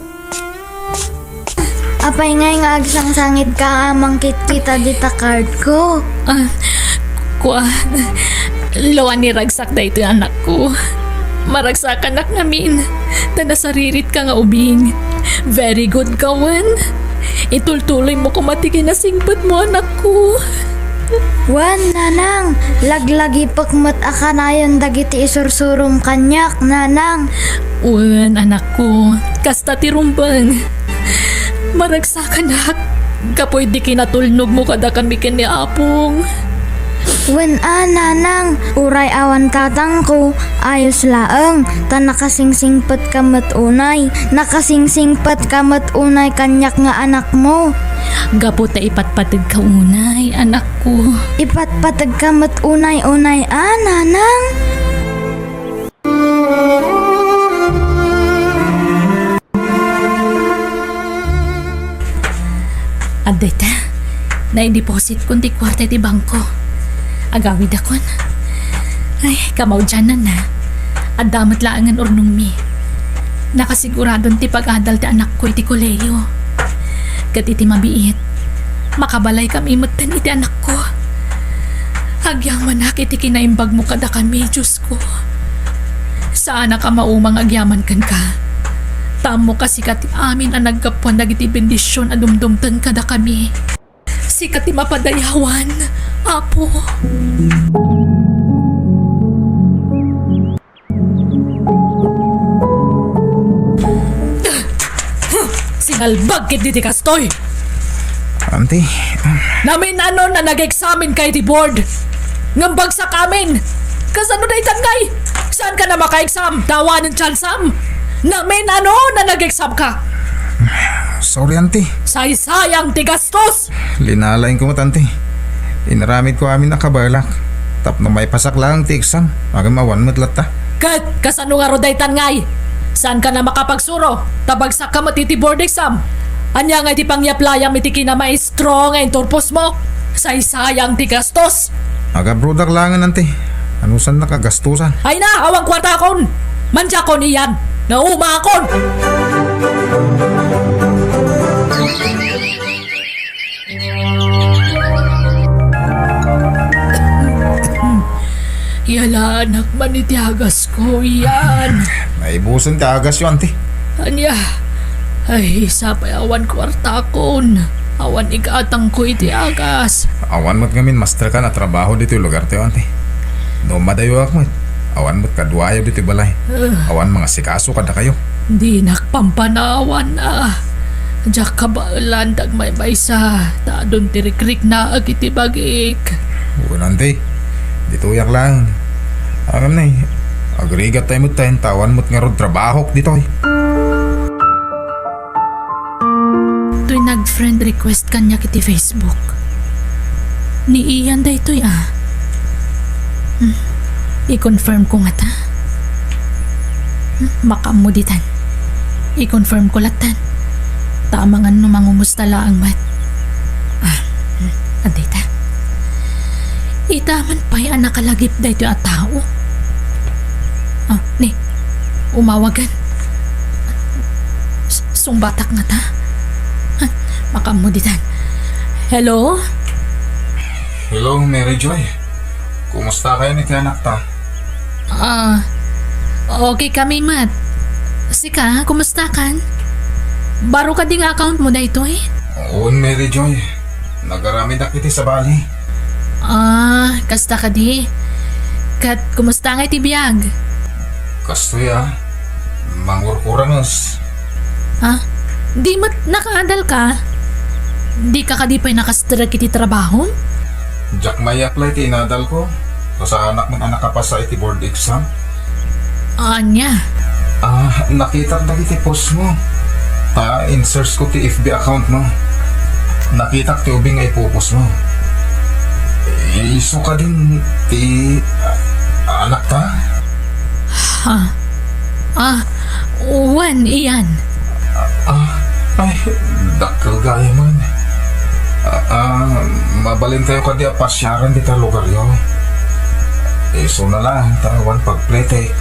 S6: Apay nga agsangsangit ka amang kita dita card ko.
S1: Lawan ni ragsak da ito anak ko. Maragsak anak namin. Tanasaririt ka nga ubing. Very good ka, Wen. Itultuloy mo kumatigin na singpat mo, anak ko.
S6: Wan, nanang, laglagi pagmat akanayon dagiti isursurum kanyak, nanang.
S1: Wen, anak ko. Kasta tirumbang. Maragsak anak. Kapoy di kinatulnog mo kada kami kini Apong.
S6: Wen, nanang, uray awan tatang ko, ayos laeng, ta nakasingsingpat kamat unay, nakasingsingpat kamat unay kanyak nga anak mo.
S1: Gapo ta ipatpatag ka unay, anak ko.
S6: Ipatpatag kamat unay-unay, nanang.
S1: Adeta, nai-deposit kun ti kwarta ti bangko. Agawid akon. Ay, kamaw dyanan na. Adamat laangan ornong mi. Nakasiguradon ti pag-adal ti anak ko iti koleyo. Kat iti mabiit. Makabalay kami matan iti anak ko. Agyaman na iti kinaimbag mo kada kami, Diyos ko. Saan ka maumang agyaman kan ka? Tamo kasi kati amin ang nagkapuan nagiti bendisyon adumdumtan kada kami. Si kati mapadayawan, Apo. Singalbag kit diti kastoy.
S4: Ante.
S1: Namin ano na nag-examine kay di board. Ngambag sa kamin. Kasano na itangay? Saan ka na maka-exam? Dawa ng chansam? Namin ano na nag-exam ka?
S4: Sorry, ante.
S1: Say-sayang tigastos!
S4: Linalain ko mo, tante. Inaramid ko amin nakabalak. Tapno may pasak lang ti exam. Agamawan mo't lata.
S1: Kat, kasano nga rodaytan ngay? Saan ka na makapagsuro? Tabagsak ka matiti board exam? Anya nga di pangyaplayang mitiki na maestro nga turpos mo. Say-sayang ti gastos.
S4: Aga brodak langan ante. Ano san nakagastusan?
S1: Ay na, awang kwarta kon. Manja kon iyan. Nauma kon. Yala, anak manitiagas ko iyan.
S4: Naibusan ti agas yun ante.
S1: Anya, ay isa pa awan kwarta kon. Awan ikaatang ko iti agas.
S3: Awan mo't ngamin master ka na trabaho dito yung lugar tayo ante. No madayo ako awan mo't kadwayo dito yung balay. Awan mga sikaso kada kayo.
S1: Di nakpampanawan na. Diyak kabaalan dag may baysa. Taadon tirikrik na agiti bagik.
S3: Uwan ante. Dito yak lang. Agam na agrigat tayo mo't tayo tawan mo't nga rod trabaho dito
S1: To'y nag-friend request kanya kiti Facebook. Ni Ian da ito'y I-confirm ko nga ta. Makamuditan. I-confirm ko latan. Tamangan no mangumusta laang mat. Anday ta. Itaman pa'y nakalagip da ito'y at tao. Ni, umawagan. Sungbatak nga ta. Makamuditan. Hello?
S3: Hello Mary Joy. Kumusta kayo ni anak ta?
S1: Okay kami, Mat. Sika, kumusta kan? Baro ka ding account mo na ito eh?
S3: Oo Mary Joy. Nagarami na kiti sa bali.
S1: Kasta ka di. Kat, kumusta nga iti BIAG?
S3: Kastoy mangurkuranos.
S1: Di mat nakaadal ka? Di ka kadipay nakastrag iti trabaho?
S3: Jack may apply ti inadal ko. Sa anak ng anak ka pa sa iti board exam.
S1: Anya?
S3: Nakita na iti post mo. Insert ko ti FB account mo. Nakita ti ubing nga ipupos mo. Iso ka din ti anak ta?
S1: Uwan, iyan.
S3: Ay, dakil gaya man. Mabalin tayo ka di pasyaran di ta lugar yo. Iso na lang, tawan pagplete.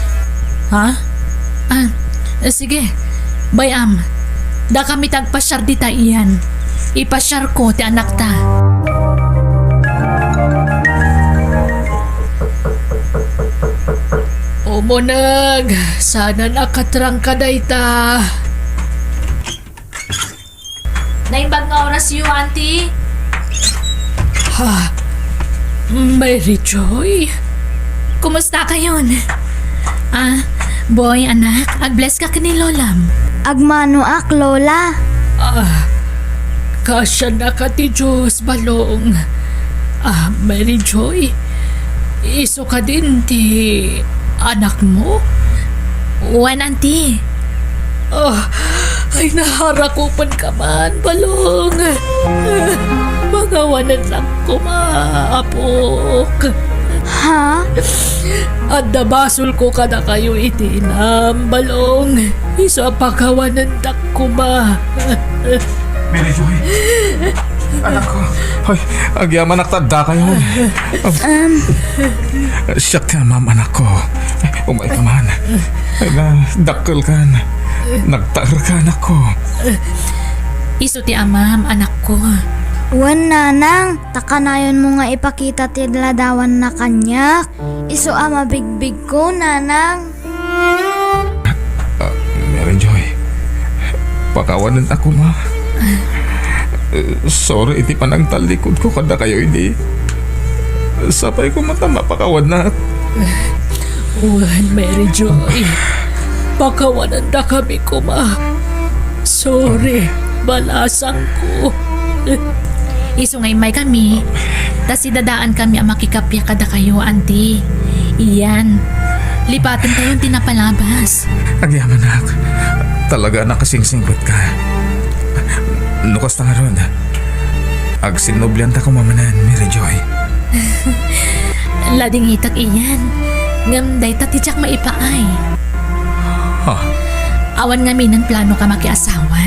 S1: Sige. Bayam. Da kami tagpasyar di ta iyan. Ipasyar ko ti anak ta. Umunag. Sana nakatrang ka da ita. Naimbag nga oras yun, auntie. Mary Joy. Kumusta kayon? Boy, anak, ag-bless ka kini lolam.
S6: Agmano ak, lola.
S1: Kasya na ka ti Diyos, balong. Mary Joy, iso ka din ti anak mo?
S6: Uwan, auntie.
S1: Ay naharakupan ka man, balong. Magawanan lang ko, maapok.
S6: Ha?
S1: At nabasol ko kada kayo itinam, balong. Isa pagawanan tak ko ba?
S3: Mary Joy, anak ko. Ay, agyaman naktada kayo. Siyak ka, ma'am, anak ko. Umay ka man. Ay na, dakkel ka na. Nagtaar ka, anak ko.
S1: Iso ti amam, anak ko.
S6: Uwan, nanang. Takanayon mo nga ipakita ti ladawan na kanyak. Iso mabigbig ko, nanang.
S3: Mary Joy, pakawanan ako, ma. Sorry, iti panang talikod ko kada kayo hindi. Sapay ko matama pakawan na.
S1: Uwan, Mary Joy. Pakawanan na kami ko, ma. Sorry, balasang ko. Iso ngay may kami. Tas idadaan kami ang makikapya kada kayo, auntie. Iyan. Lipatin tayong tinapalabas.
S3: Agyaman na. Talaga nakasingsingkot ka. Lukas na nga ron. Agsinublian ta ko mamanan, Mary Joy.
S1: Lading hitak iyan. Ngamday tatijak maipaay. Awan nga minan plano ka makiasawa.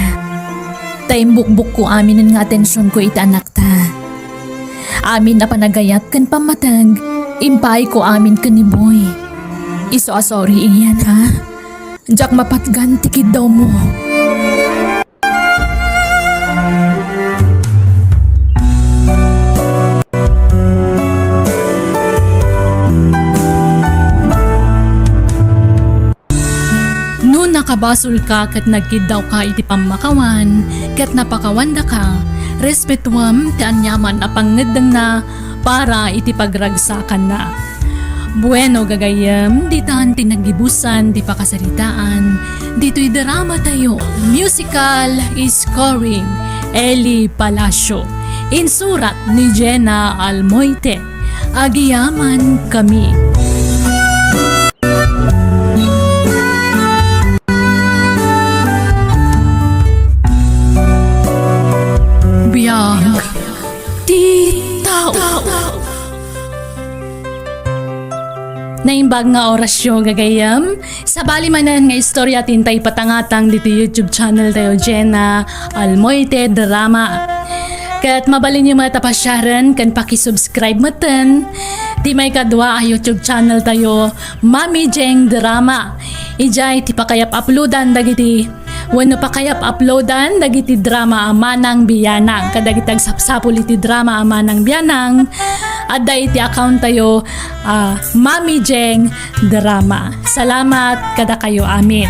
S1: Taimbukbuk ko amin nga atensyon ko iti anak ta. Amin na panagayat kan pamatag, impay ko amin kan ni boy. Iso sorry iyan ha. Jak mapatgan tikid daw mo. Nakabasol ka kat nagkidaw ka iti pamakawan, kat napakawanda ka, respetuam ti anyaman apangedeng na para iti pagragsakan na. Bueno gagayam, ditan tinagibusan, di pakasaritaan, dito'y drama tayo, musical scoring, Eli Palacio, insurat ni Jenna Almoite, agiyaman kami. BIAG TAO. Naimbag nga orasyon gagayam, sa balimanan nga istorya tintay patangatang dito YouTube channel tayo Jenna Almoite Drama. Kat mabalin yung mga tapasyaran kan pakisubscribe matan. Di may kadwa YouTube channel tayo Maligayang Drama. Ijay ti pakayap uploadan dagiti. Wano pa kayap uploadan dagiti drama MANANG BIANANG kadagitag sapsapul iti drama MANANG BIANANG adda iti account tayo Maligayang Drama. Salamat kada kayo amin.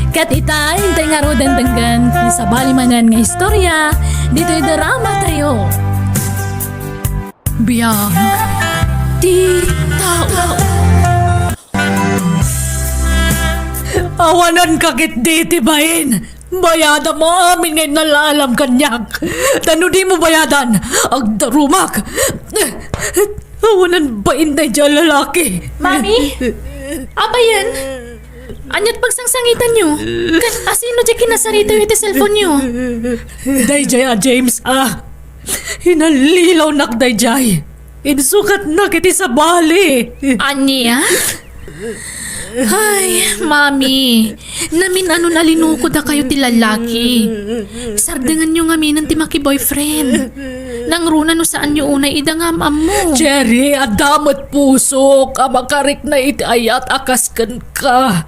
S1: Kat itay hintay nga rodan tanggan sa balimanan nga istorya dito'y drama tayo. BIAG TAO. Awanan kakit diti bayin. Bayada mo amin ngayon nalaalam kanyak. Tano di mo bayadan. Agdarumak. Awanan bain na dyan lalaki.
S7: Mami? Aba yan? Anyat pagsangsangitan nyo? Asino dyan kinasarito yung iti cellphone nyo?
S1: Dayjay James hinalilaw nak dayjay. Insukat na kiti sa bali.
S7: Anya? Ay, mami, namin nalinukod na kayo ti lalaki. Sardangan nyo nga minan ti maki-boyfriend. Nang runa no saan nyo unay idangam mo.
S1: Jerry, adamat pusok, amakarik na iti ayat akaskan ka.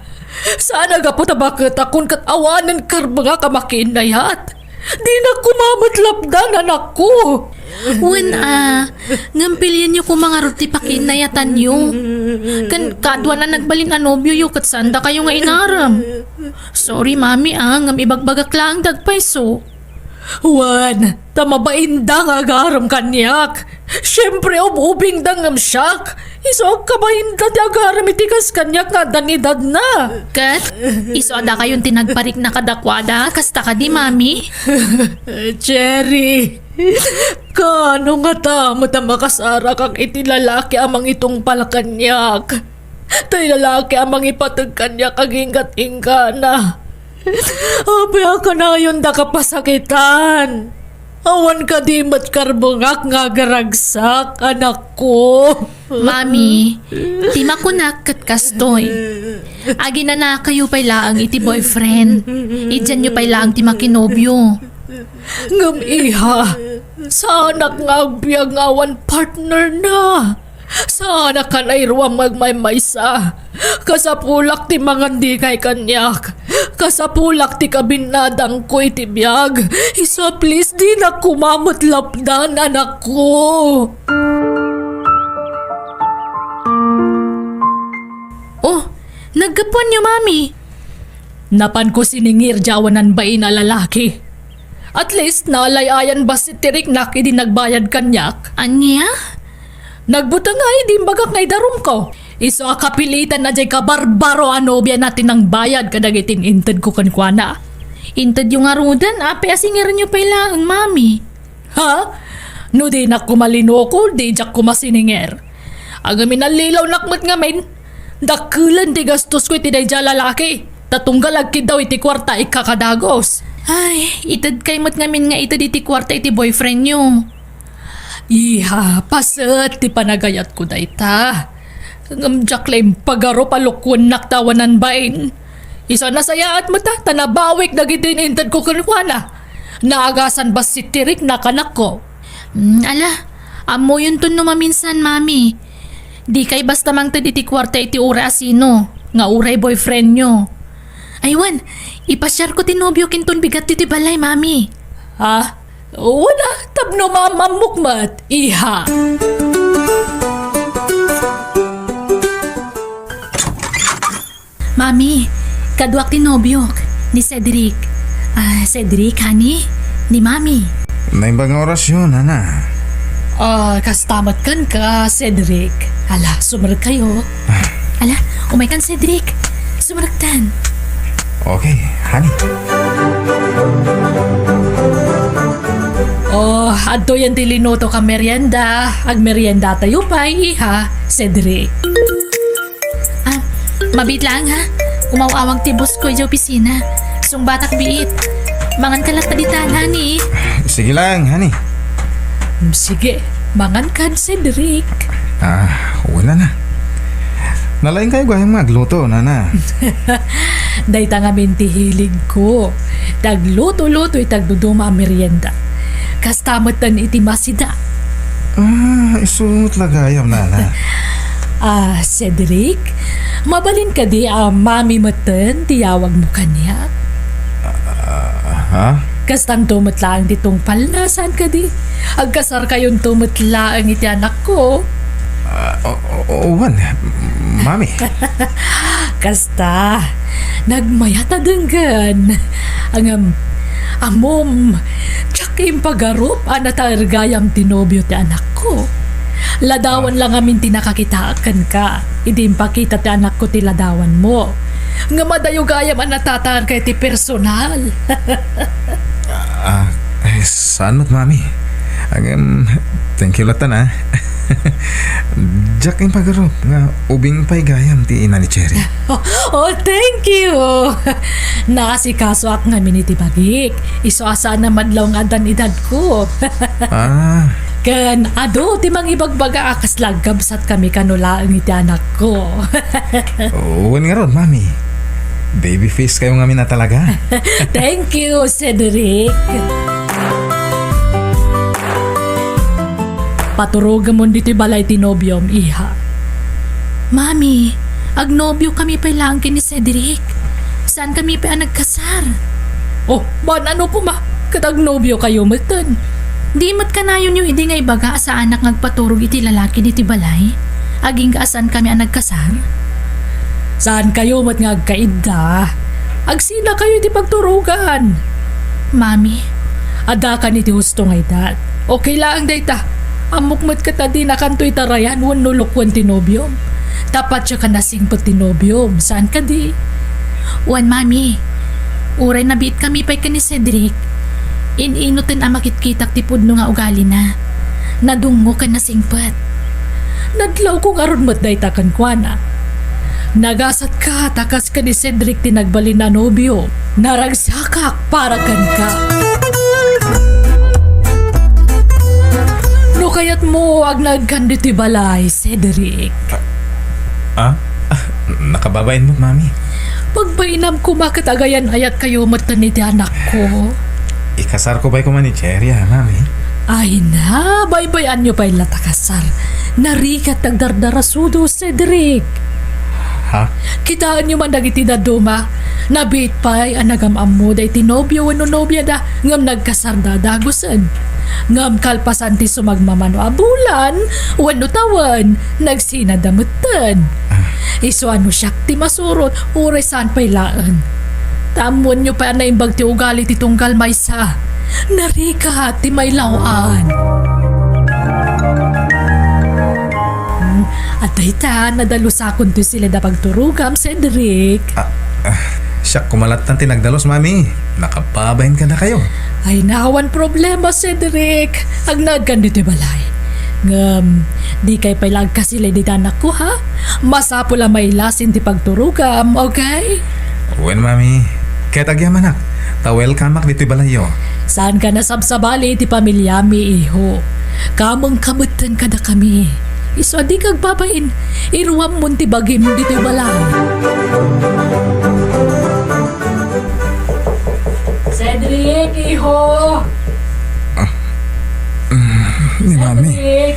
S1: Sana ga po tabakit akong katawanan karbanga kamakinayat. Di na kumamatlapdan anak ko.
S7: Wen ngampilyan nyo kung mga ruti pakinayatan nyo. Kan kadwa na nagbalin anobyo yu kat sanda kayo nga inaram. Sorry mami ngam ibagbagak lang dagpaiso.
S1: Wan, tamabainda nga agaram kanyak. Siyempre ubing dangam siyak. Iso kabainda di agaram itikas kanyak nga danidad na.
S7: Kat, iso ada kayong tinagparik na kadakwada kasta ka di mami.
S1: Cherry, kano nga tamo makasara kang iti lalaki amang itong palakanyak. Tay lalaki amang ipatag kanyak aginggat-ingga na. Abya ka na yun da kapasakitan. Awan ka di mat karbungak nga garagsak, anak ko.
S7: Mami, di makunak kat kastoy. Agi na kayo pay laang iti boyfriend. Idyan nyo pay laang ti makinobyo.
S1: Ngam iha, sa anak nga agbyag nga awan partner na. Sana ka na irwa magmaymaysa. Kasapulak ti mangandi kay kanyak. Kasapulak ti kabinadang ko iti biyag. Isa please di na kumamatlapdan anak ko.
S7: Oh, naggapuan nyo mami.
S1: Napan ko siningir jawanan ba na lalaki. At least nalayayan ba si Tirik na kidi nagbayad kanyak?
S7: Anya?
S1: Nagbuta nga hindi bagak ngay darum ko. Iso kapilitan na jay kabarbaro anobya natin ng bayad kadagitin inted ko kankwana.
S7: Inted yung arudan, ape asingir nyo pala ang mami.
S1: Ha? No di na kumalino ko, di jak kumasininger. Agamin na lilaw nakmat nga men. Dakulan di gastos ko iti dayja lalaki. Tatunggal agkid daw iti kwarta ikakadagos.
S7: Ay, ited kay mat ngamin nga ited iti kwarta iti boyfriend nyo.
S1: Iha, paset ti panagayat ko dayta. Ngamjak lang pagaro palukwan naktawanan bain. Isa na saya at mata, tanabawik dagitin inted ko kanwana. Naagasan ba si Tirik na kanak ko?
S7: Ala, amo yun to no maminsan, mami. Di kay basta mang iti kwarta iti ura asino. Nga uray boyfriend nyo. Aywan, ipasyar ko tinobyo kinton bigat titi balay, mami.
S1: Ha? Wala, tapno mamamukmat, iha.
S7: Mami, kadwak tinobyok ni Cedric. Cedric, honey? Ni mami.
S3: Naimbang oras yun, Nana.
S1: Kastamat kan ka, Cedric. Ala, sumarag kayo.
S7: Ala, umay kan Cedric. Sumaragtan.
S3: Okay, honey.
S1: Adto yan tilinoto ka merienda. Ag merienda tayo pa, iha, Cedric.
S7: Mabit lang ha. Umawawang tibos ko yung opisina. Sung batak biit. Mangan ka lang taditanan eh.
S3: Sige lang, honey.
S1: Sige, mangan kan, Cedric.
S3: Wala na. Nalain kayo gayang magluto, Nana.
S1: Dahil tangamin hilig ko. Tagluto-luto itagduduma merienda. Kastamatan iti masida.
S3: Isunot lagayam, Nana.
S1: Cedric, mabalin ka di mami matan, tiyawag mo kanya.
S3: Ha?
S1: Kastang tumatlaang ditong palnasan ka di. Agkasar kayong tumatlaang iti anak ko.
S3: Owan, mami.
S1: Kasta, nagmayata denggan. Ang amom, tsak yung pagarup, anatargayam tinobyo ti anak ko. Ladawan lang amin tinakakitaan ka. Hindi pakita ti anak ko ti ladawan mo. Nga madayo gayam anatataan kay ti personal.
S3: Saan mo't, mami? Thank you latan, ha? Jack yung pagarup nga ubing pa'y gayam ti ina ni Cherry.
S1: Thank you. Nakasikaso ak nga miniti bagik. Iso asa na madlaw nga adan edad ko. Kan ado ti mang ibagbaga akas lagkabsat kami kanulaang iti anak ko.
S3: Uwan nga ron, mami. Baby face kayo nga mina talaga.
S1: Thank you, Cedric. Paturugan mo dito balay tinobyom, iha.
S7: Mami, agnobyo kami pa lang ni Cedric. Saan kami pa nagkasar?
S1: Man ano po ma? Katagnobyo kayo matan.
S7: Di mat kanayon yung hindi nga ibaga sa anak ngagpaturog iti lalaki diti balay. Aging kaasan kami nagkasar?
S1: Saan kayo mat ngagkaida? Agsina kayo iti pagturugan.
S7: Mami,
S1: Ada ka ni ti husto nga edad. Okay lang dayta. Amukmat ka tadi na kanto'y tarayan wan nulukwan tinobyom. Tapat siya ka nasingpot tinobyom. Saan ka di?
S7: wan mami. Uray nabit kami pa'y ka ni Cedric. Ininutin ang makitkitak ti pudno nga ugali na. Nadungo ka na singpat.
S1: Nadlaw kong aron mat dayta kan kuana. Nagasat ka takas ka ni Cedric tinagbali na nobyo. Naragsakak para kan ka. No kayat mo ag nagkandi ti balay, Cedric.
S3: Nakababain mo, mami.
S1: Pagbainam ko makatagayan ayat kayo matan ti anak ko.
S3: Ikasar ko ba'y kuman ni Cherry, ha, mami?
S1: Ay na, baybayan nyo pa'y latakasar. Narikat nagdardarasudo, Cedric.
S3: Ha?
S1: Kitaan nyo man dagiti daduma. Nabit pa'y anagamam mo day tinobyo wano nobya da ngam nagkasar da dagusan. Ngam kalpasan ti sumagmamano abulan wano tawan nagsinadamutan. Iso ano siyak ti masurot uray saan pa'y laan. Tamon nyo pa na imbag ti ugali ti tunggal maysa. Narika ti may lawaan. At dayta, nadalusakon to sila da pagturugam, Cedric.
S3: Siyak kumalat ng tinagdalos, mami. Nakapabahin ka na kayo.
S1: Ay, nahawan problema, Cedric. Agnad kan dito balay. Ngam, di kay pailag ka sila di anak ko, ha? Masapula may lasin ti pagturugam, okay?
S3: Uwan, mami. Kaya tagyaman, ta-welcome dito balayo.
S1: Saan ka nasabsabali ti pamilyami, iho? Kamang kamutan ka na kami. Iso di kag babain, iruwam mo ti bagim dito balay. Cedric, iho! Iho!
S4: Ni Mami.
S1: Cedric!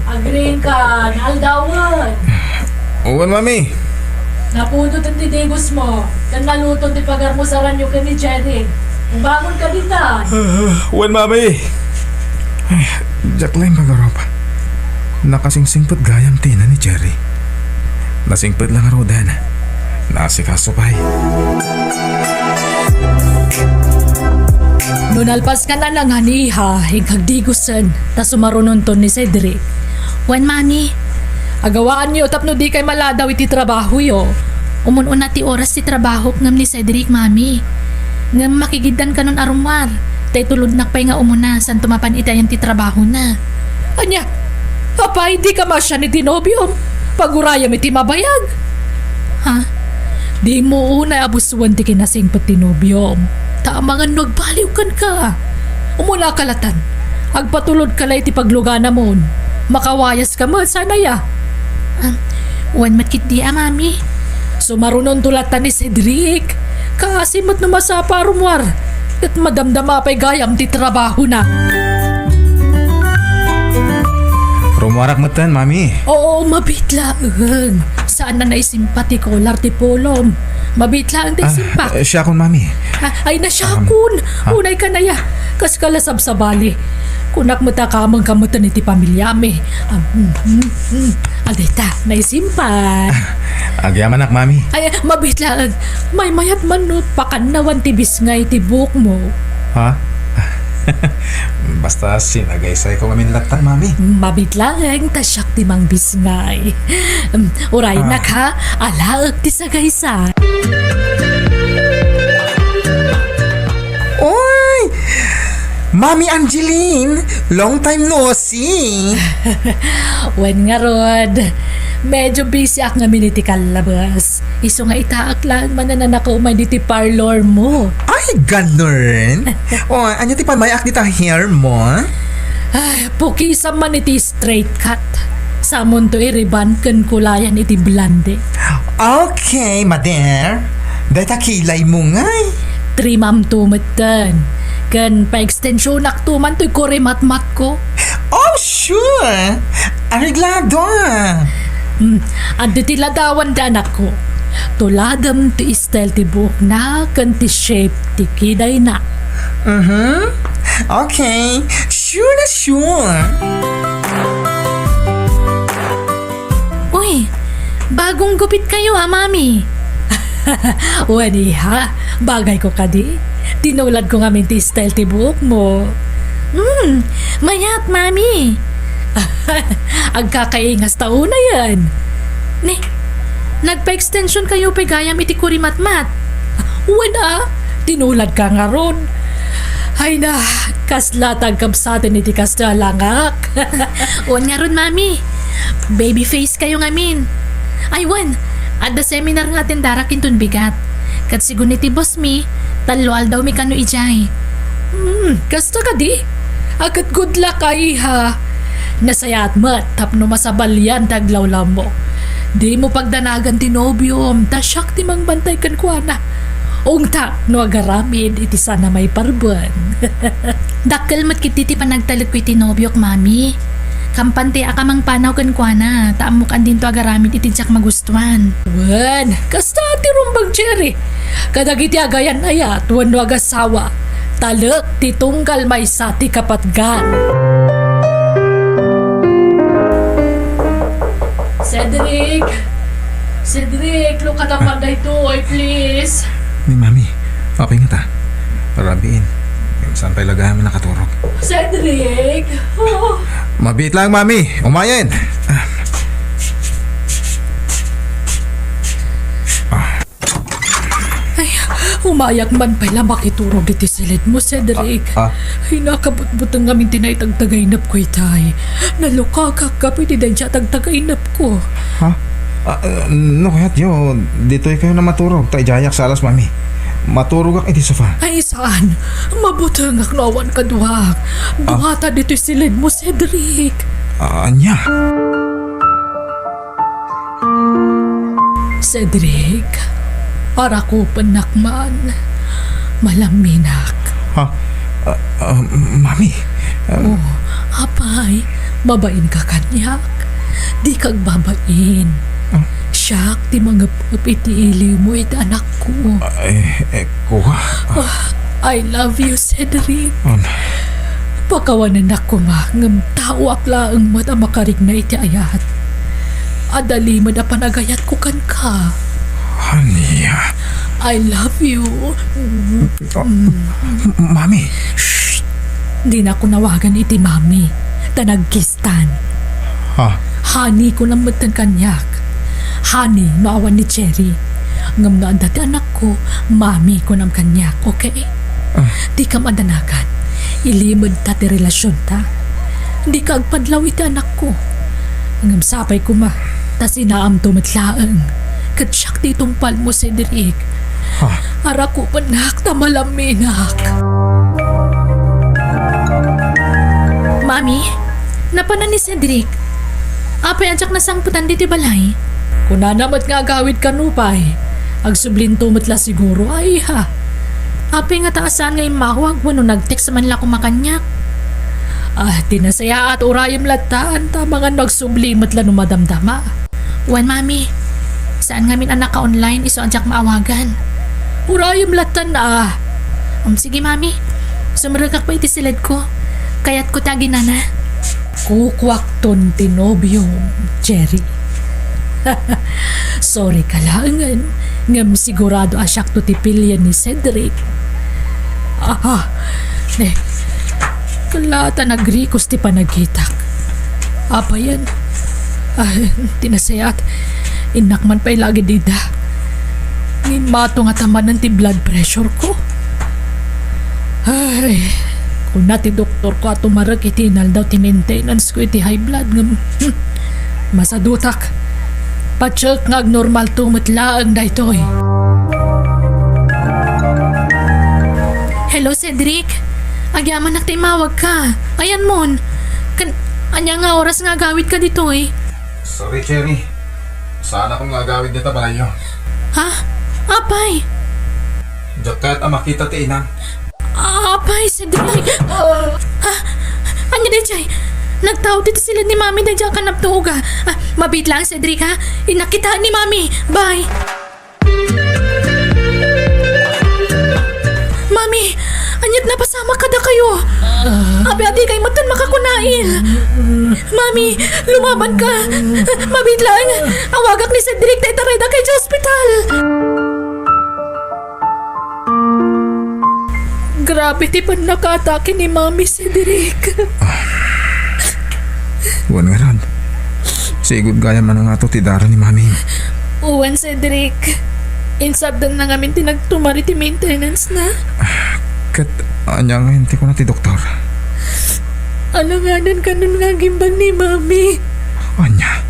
S1: Agreeing ka, naaldawan.
S4: Uwan, Mami.
S1: Napudot ang tidigos mo. Kan nalutong ti pagar mo sa ranyo ka ni Jerry. Bangon ka dita.
S4: Uwan, Mami. Ay, Jacqueline Pagaropa. Nakasingsingpot gayam tina ni Jerry. Nasingpot lang araw dan. Nasikaso pa'y.
S1: Nunalpas ka na lang aniha, hingkag digusan, ta sumarunon to ni Cedric.
S7: Wan, mami.
S1: Agawaan niyo tapno di kay maladaw iti trabaho yo.
S7: Umun-una ti oras ti trabaho ngam ni Cedric, mami. Ngam makigidan ka nun arumar. Tay tulod nakpay nga umuna san tumapan itayan ti trabaho na.
S1: Anya, apay di ka masya ni Tinobyo. Pagurayam iti mabayag.
S7: Ha?
S1: Di mo una abusuan ti kinasing Tinobyo. Taamangan nagbaliw kan ka. Umula kalatan. Agpatulod ka lay ti paglugana mo. Makawayas ka mo, sana ya.
S7: Wan matkit di mami.
S1: Sumarunon tulatan ni Cedric. Kasimot na masapa rumwar. At madamdama pa'y gayam ti trabaho na.
S3: Rumuarak matan, Mami.
S1: Oo, mabitlaang. Saan na naisimpati ko, larti polom. Mabitlaang ti simpak.
S3: Siya kon, Mami.
S1: Ay nasyakun. Unay ka na ya. Kas kalasab sa bali. Kunak mo ta kamang kamutan iti pamilyami. Adita, naisimpat.
S3: Agyaman ak, Mami.
S1: Ay, mabitlaang. May mayat manut pakanawan ti bisngay ti buhok mo.
S3: Ha? Basta sinagaysay ko ngamin latan, Mami.
S1: Mabitlaang tasyak ti mang bisngay. Uray na ka, alaag ti sagaysa.
S5: Oy! Mami Angeline! Long time no see!
S1: Wen nga rod, medyo busy ak nga miniti kalabas. Iso nga itaak lang manananakaw man diti parlor mo.
S5: Ay, ganun! O, anya ti pamayak dita hair mo?
S1: Ay, pukisam man iti straight cut. Samon to iriban kan kulayan iti blonde.
S5: Okay, mader. Dahil kilay mo ngay.
S1: Trimam tumatan. Kan pa-extensyon aktuman to'y koremat-mat ko.
S5: Oh, sure! Ariglado!
S1: Andi ti ladawan da anak ko. Tuladam ti style ti buhok na kan ti shape ti kiday na.
S5: Okay, sure na sure.
S7: Uy, bagong gupit kayo mami.
S1: Wani ha, bagay ko kadi. Tinulad ko nga ti style ti buhok mo.
S7: Mayat mami.
S1: Agkakaingas taon na yan.
S7: Ni, nagpa-extension kayo pa gayam iti kurimat-mat.
S1: Wala, tinulad ka nga ron. Ay na, kaslatag kabsatin iti kastalangak.
S7: Wan nga ron mami. Baby face kayo ngamin. Ay wan, at the seminar nga tindara kintun bigat. Kat sigun iti boss mi, taloal daw mi kano ijay.
S1: Kasta ka di? Agat good luck ay ha. Nasayat mat, tapno masabalyan taglawlaw mo. Di mo pagdanagan tinobyom, tasyak ti mang bantay kan kuana. Ungta, no agaramid, iti sana may parban.
S7: Dakkel mat kiti ti panagtalog ko iti nobyok mami. Kampante akamang panaw kan kuana, taamok andin to agaramid iti jak magustuhan.
S1: Wan, kasta ti rumbang cherry. Kadagiti agayan aya, tuwan no agasawa. Talak ti tunggal may sati kapatgan. Cedric! Cedric, luka na panday to, please.
S4: Ni Mami, okay nga ta. Parabiin. Saan pa'y lagahan mo nakaturog?
S1: Cedric! Oh.
S4: Mabit lang, Mami. Umayan.
S1: Ay, umayak man pala makiturog iti silid mo, Cedric. Ay, nakabutbutang ngamin tinay-tagtagainap ko itay. Naluka kakapit iti siya tagtagainap ko.
S4: Ha? No, kaya't yo. Dito'y kayo na maturog. Tay jayak sa alas, Mami. Maturog ak iti sofa.
S1: Ay, saan? Mabutang ak nawan ka duwag. Buhata dito silid mo, Cedric.
S4: Anya?
S1: Cedric, para ko panakman. Malaminak.
S4: Ha? Mami,
S1: Apay, babain ka kanyak. Di kag babain. Siyak, di mga iti mo iti anak ko.
S4: kuha.
S1: I love you, Cedric.
S4: Um,
S1: Pakawanan ako ngam tao akla ang mata makarig na iti ayat. Adali mo na panagayat ko kan ka.
S4: Haniya.
S1: I love you.
S4: Mami,
S1: Di na ko nawagan iti mami. Tanagkistan.
S4: ha?
S1: Honey ko lang matan kanyak. Honey, maawan ni Cherry. Ngam na dati anak ko, mami ko nam kanyak, okay? Di ka madanagan. Ilimod ta ti relasyon ta. Di ka agpadlaw iti anak ko. Ngam sapay ko ma. Ta sinaam tumatlaang. Katsyak ditong palmo, Cedric. Ara ko panak ta malaminak. Mami, napanan ni Cedric. Apay adyak na sangputan diti balay. Kuna namat nga agawid ka nupay. Agsublinto matla siguro ay ha. Apay nga taasan nga imawag wano nag-text man la kumakanyak. Tinasaya at urayam lataan ta mga nagsubli matla numadamdama. Wan mami, saan ngamin anak ka online iso adyak maawagan. Urayam latan na. Sige mami, sumaragak pa iti silid ko. Kaya't ko tagi na. Kukwak ton tinobyo, Cherry. Sorry kalangan. Ngam sigurado asyak to tipilyan ni Cedric. Kalata nagrikos ti panagitak. Apa yan? Tinasayat. Inakman pa'y lagi dida. Nimato nga tamanan ti blood pressure ko. Ay, kung nati doktor ko at umarag itinal daw ti maintenance ko iti high blood ngam. Masadutak. Patsyak nga normal tumatlaang da ito'y. Hello, Cedric. Agyaman nak timawag ka. Ayan mon. Anya nga oras nga gawid ka dito eh.
S3: Sorry, Cherry. Sana kung agawid nito balayo.
S1: Ha? Apay?
S3: Diyak kaya't makita ti inan.
S1: Apay, Cedric. Anya din chay? Nagtawag dito sila ni Mami na dyan ka naptuga. Mabit lang, Cedric ha? Inakitaan ni Mami. Bye. Mami, anyat na pasama kada kayo. Abi kay matan makakunain. Mami, lumaban ka. Mabit lang. Awagak ni Cedric tayo tareda kay sa ospital. Grabe ti pan nakatake ni Mami, Cedric.
S4: Huwag nga ron. Sigod gaya man nga to ti dara ni Mami.
S1: Uwan, Cedric. Insabdan na ngamin tinagtumari ti maintenance na.
S4: Kat, anya nga hindi ko na ti doktor.
S1: Alanganan ka nun nga gimbang ni Mami.
S4: Anya?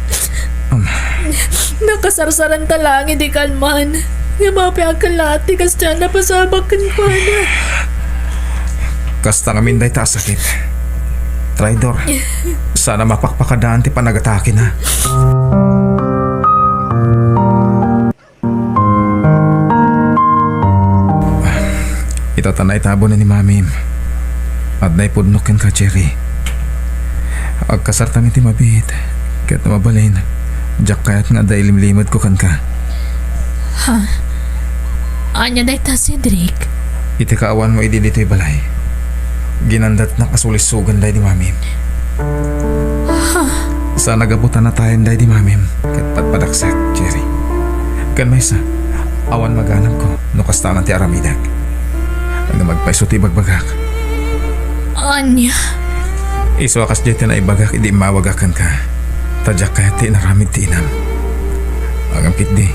S1: Nakasarsaran talang hindi kalman. Nga mapi ang kalati kas dyan napasabak kan pa na.
S4: Kasta ngamin day ta sakit. Traidor. Sana mapakpakadaan ti panagatake na. Ito tanay tabo na ni Mami. At naipudnokin ka, Cherry. Agkasartang iti mabit. Kaya't mabalin. Diyak kaya't nga dahil limlimad ko kan ka.
S1: Anya day ta, Cedric.
S4: Iti kaawan mo idi dito'y balay. Ginandat na kasulisugan day di Mami. Sa nagabutan na tayo day di Mami. Kaya't patpadaksak, Cherry. Kan may sa awan maganam ko no kastanan ti aramidag. Ang magpaisuti bagbagak.
S1: Anya.
S4: Iso akas dito na ibagak idi mawagakan ka. Tadyak kaya ti naramid ti inam. Agampit di.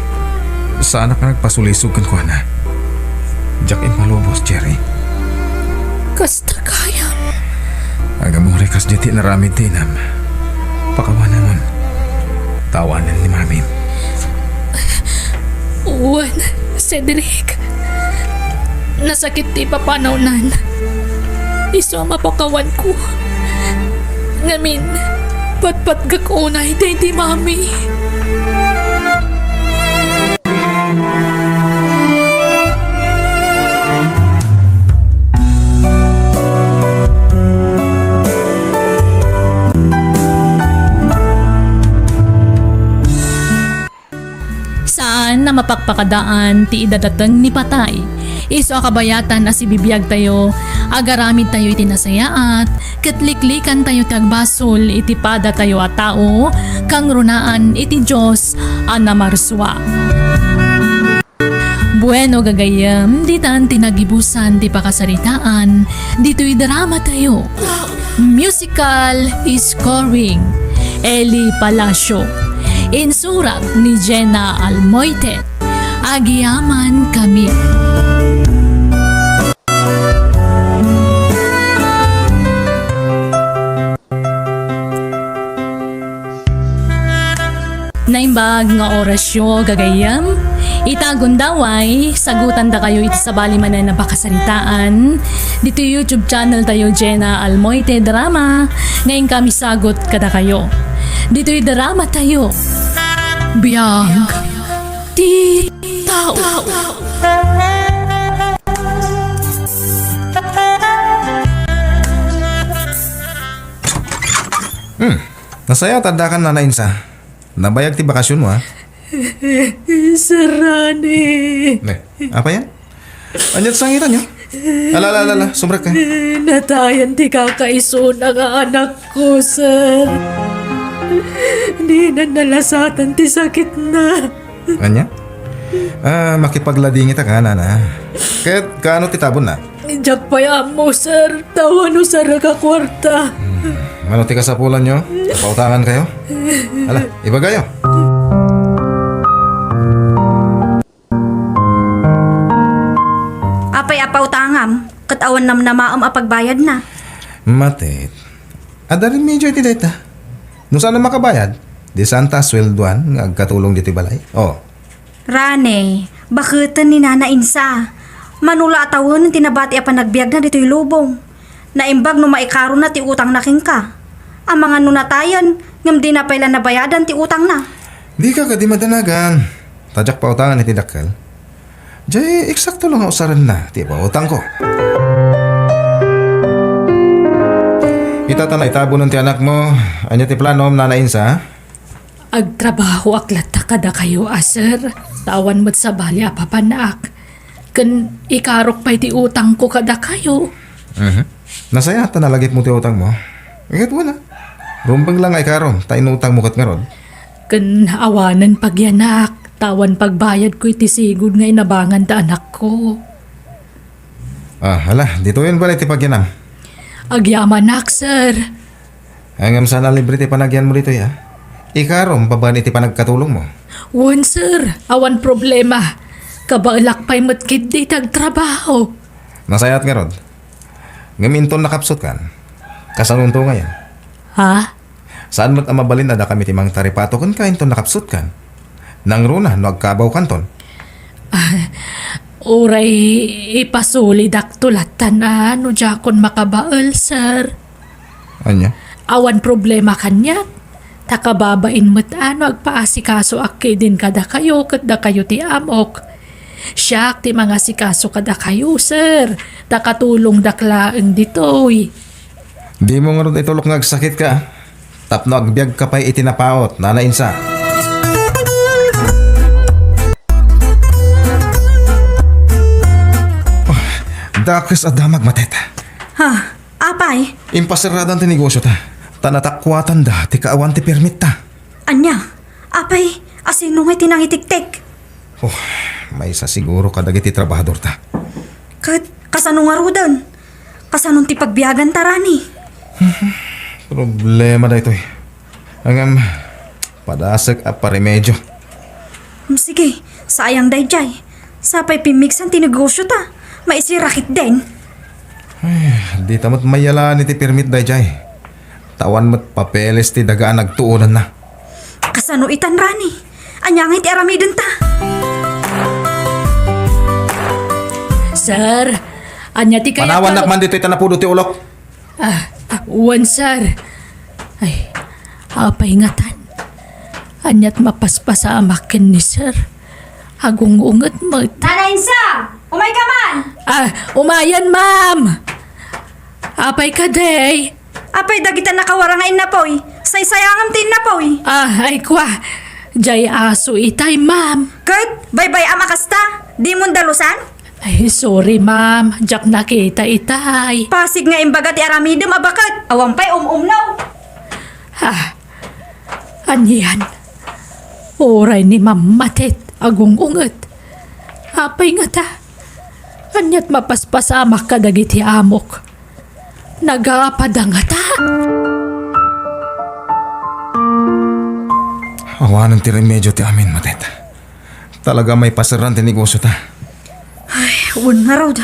S4: Sana ka nagpasulisugan ko na. Diyak impalubos, Cherry.
S1: Kasta kaya.
S4: Agamuri kas dito naramid ti inam. Pakawanan nun. Tawanan ni Mami.
S1: Uwan, Cedric. Nasakit ti papanawnan. Iso mapakawan ko. Ngamin, patpatgak unay day di Mami. mapakpakadaan ti idadateng ni patay. Iso akabayatan na si BIAG tayo, agaramid tayo iti nasayaat, katliklikan tayo tagbasol iti pada tayo at tao, kang runaan iti Diyos anamarswa. Bueno gagayam, ditan tinagibusan ti pakasaritaan, dito'y drama tayo. Musical scoring, Eli Palacio. Insurat ni Jenna Almoite. Agiyaman kami. Naimbag nga orasyo gagayam. Itagundaway, sagutan da kayo iti sabali manan na pakasaritaan. Dito YouTube channel tayo Jenna Almoite Drama. Ngayon kami sagot kada kayo. Dito'y drama tayo. Biag ti tao.
S3: Nasaya tandakan na nainsa. Nabayag ti bakasyon mo ha.
S1: Sarani.
S3: Apa yan? Anyat sangitan nyo? Alala, sumrak ka.
S1: Natayan ti kakaiso ng anak ko, sir. Di na nalasatan ti sakit na.
S3: Anya? Makipaglading ita ka na. Kahit kaano ti tabon na?
S1: Diyak payam mo, sir. Tawan o sa kwarta.
S3: Mano ti kasapulan nyo? Pautangan kayo? Ala, iba kayo.
S8: Apay apaw tangam, katawan nam namaam apagbayad na.
S3: Matit. Adarin medyo iti data. Nung saan na makabayad? Di santa swelduan nga agkatulong diti balay. Oh.
S8: Rane, bakutan ni Nana Insa. Manula atawon tinabati apa nagbiag na dito'y lubong. Naimbag no maikaro na ti utang na king ka. Ang mga nunatayan, ngam di na pailan nabayadan ti utang na.
S3: Di ka di madanagan. Tadyak pa utangan iti dakkel. Jay, eksakto lang usaran na. Ti ba utang ko. Itata na itabo ng ti anak mo. Anya ti plano nanain sa?
S1: Agtrabaho aklat ta kada kayo, sir. Tawan mo't sa bali apapanak. Kan ikarok pa iti utang ko kada kayo.
S3: Nasaya ta nalagit mo ti utang mo. Ikat wala. Rumbang lang ay karon. Tayo utang mo kat nga ron.
S1: Kan awanan pagyanak. Tawan pagbayad ko iti sigod nga inabangan ta anak ko.
S3: Hala. Dito yun ba iti pagyanam?
S1: Agyamanak, sir.
S3: Hanggang sana libre ti panagyan mo dito ya. Ikarom pa ba iti panagkatulong mo?
S1: Wan, sir. Awan problema. Kabalak pa'y matkid di tagtrabaho.
S3: Nasayat nga ron. Ngaminton nakapsot kan. Kasanong to ngayon.
S1: Ha?
S3: Saan mo't amabalin na da kami timang taripato kan kain ton nakapsot kan? Nang runa, no agkabaw kanton.
S1: Uray ipasuli daktulatan no jakon makabaal, sir.
S3: Anya?
S1: Awan problema kanya. Takababain mo't agpaasikaso akki din kada kayo kat da kayo ti amok. Siyak ti mga sikaso kada kayo, sir. Takatulong daklaang ditoy.
S3: Di mo nga ron itulok nga agsakit ka. Tapno agbiag ka pa'y itinapaot, nanainsa. Dakis adamag mateta.
S8: Ha, apay,
S3: Impasaradan ti negosyo ta. Tanatakwatan da, ti kaawan ti permit ta.
S8: anya, apay, asino ngay tinangitik-tik.
S3: May isa siguro kadagiti trabahador ta.
S8: Kasano nga rudan? Kasanong ti pagbiyagan tarani?
S3: Problema da ito eh. Hanggang padasag at paremedyo.
S8: Sige, sayang dayjay. Sapay pimiksan ti negosyo ta. Maisirakit din.
S3: Di tamot mayalaan iti permit da jay. Tawan mo't papeles ti dagaan nagtuunan na.
S8: Kasano itan rani? Anya nga iti aramidon ta.
S1: Sir, anya ti kaya...
S3: Panawan nakman dito itanapudo ti ulok.
S1: Wan, sir. Ay, apahingatan. Anyat mapaspasa amakin ni sir. Agungungat mo.
S8: Nanainsa! Umay ka man!
S1: Umayan, ma'am! Apay ka, day.
S8: Apay dagitan nakawarangain na po'y. Saysayangam tin na po'y.
S1: Ay kwa.
S7: Jay aso itay, ma'am.
S8: Kurt, bye-bye amakasta. Di mo dalusan?
S7: Ay, sorry, ma'am. Jak nakita itay.
S8: Pasig nga imbaga ti aramidem abakat. Awampay umnaw.
S7: Ha? Anyan? Oray ni mamatit. Agong unget. Apay nga ta. Anyat mapaspasamak ka dagiti amok. Nagapada nga ta.
S3: Awanan ti remedyo ti amin, Matet. Talaga may pasaran ti negosyo ta.
S8: Ay, un nga rod.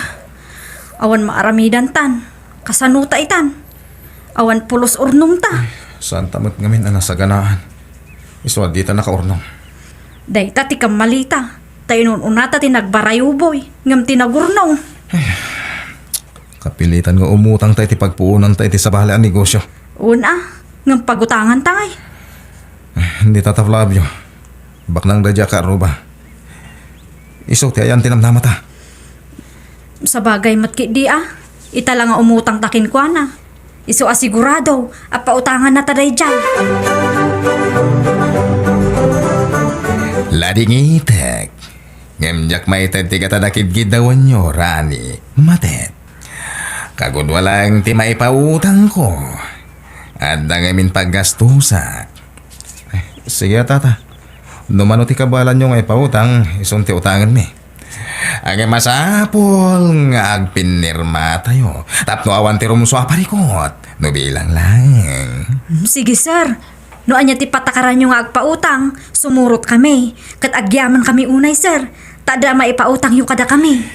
S8: Awan maaramidan tan. Kasanuta itan. Awan pulos urnong ta.
S3: Saan tamot ngamin ang nasa ganaan? Iswag di ta nakaurnong.
S8: Dayta ti kamalita. Tayo nun unata ti nagbarayuboy. Ngam ti nagurnong.
S3: Kapilitan nga umutang tayo ti pagpuunan tayo ti sabali ang negosyo.
S8: Una, ngam pagutangan tangay.
S3: Hindi tata Flavio. Baknang dadya ka aruba. Iso ti ayan tinamnamata.
S8: Sa bagay matki di ita lang nga umutang takin kwa na. Iso asigurado, apautangan na taday dyan.
S2: Ladingitek. Ngemjak may tadtiga tadakid gidawan nyo, Rani. Matet. Kagod walang ti maipautang ko. At nangamin paggastusa. Sige tata. Numano ti kabalan nyo nga ipautang, isun ti utangan mi. Ang masapol nga agpinirma tayo. Tapno awan ti rumuso aparikot. No bilang lang.
S8: Sige sir, no anya ti patakaran nyo nga agpautang, sumurot kami. Kat agyaman kami unay sir, tada maipautang yung kada kami.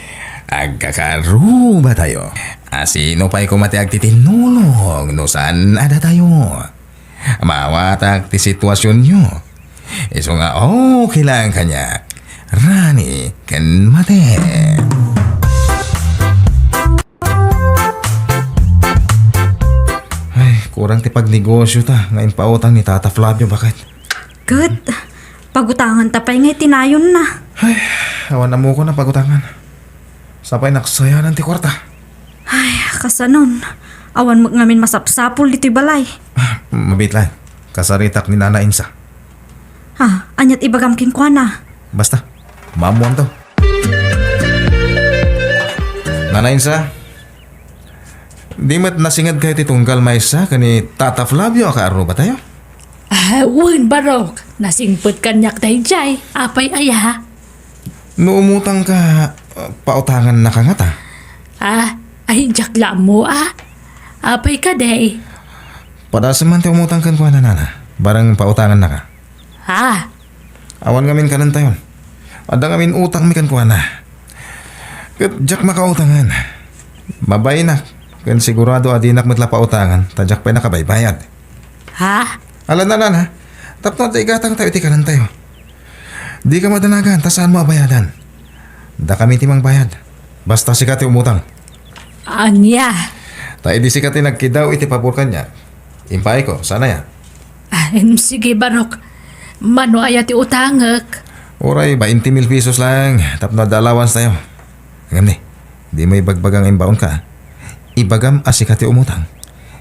S2: Agkakaruba tayo. Asino pa'y kumati agtitinulong no saan ada tayo. Mawatak ti sitwasyon nyo. Iso nga okay lang kanya. Rani kan mate.
S3: Ay, kurang ti pagnegosyo ta. Nga impautang ni Tata Flavio, bakit?
S8: Good, pagutangan tapay nga tinayon na.
S3: Ay, awan na mo ko na pagutangan. Sapay naksayanan ti kwarta.
S8: Ay, kasanon. Awan mo ngamin masapsapol dito'y balay.
S3: Mabit lang. Kasaritak ni Nana Insa.
S8: Ha, anyat ibagam kinkwa na.
S3: Basta, mamuan to. Nana Insa, di mat nasingad kayo titunggal maysa kani Tata Flavio ka aro ba tayo?
S7: Wen barok. Nasingput kanyak tayo jay. Apay aya.
S3: No umutang ka, pautangan na ka nga ta.
S7: Ay jakla mo Apay ka day.
S3: Padasaman ti umutang kan kwa na nana. Barang pautangan na ka. Awan ngamin kanan tayo. Ada ngamin utang mi kan kwa na. Kat jak makautangan. Mabay na. Kan sigurado adinak matla pautangan. Tadyak pa nakabaybayad. Alam na ha. Tapno tayo igatang tayo ti kanan tayo. Di ka madanagan. Ta saan mo abayadan? Da kami timang bayad. Basta sikat yung umutang.
S7: Anya.
S3: Tayo di sikat yung nagkidaw iti paburkan niya. Impay ko. Sana ya.
S7: Sige barok. Mano ayati utangak.
S3: Oray, 20,000 pesos lang. Tapno dalawans tayo. Ngam ni. Di mo ibagbagang imbaon ka. Ibagam asikat yung umutang.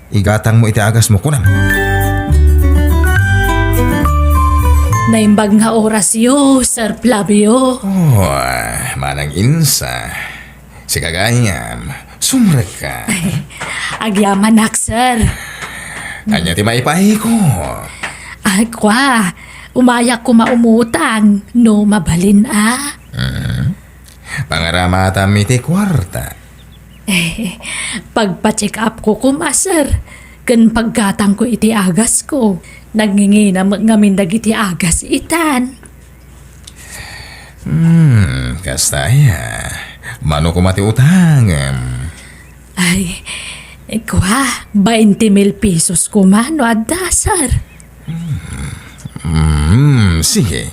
S3: Igatang mo iti agas mo kunam.
S7: Naimbag nga oras yo, Sir Flavio.
S2: Manang Insa. Si kagayam. Sumrek ka.
S7: Agyaman nak, sir.
S2: Anya ti maipahi ko.
S7: Kwa, umayak ko maumutang. No mabalin
S2: Pangaramata mi ti kwarta.
S7: Pagpa-check up ko sir. Kan paggatang ko iti agas ko. Nangingina ngamin dagiti agas itan.
S2: Kastaya. Mano ko mati utang.
S7: Ay, kwa, 20,000 pesos ko man, wada, sir.
S2: Sige.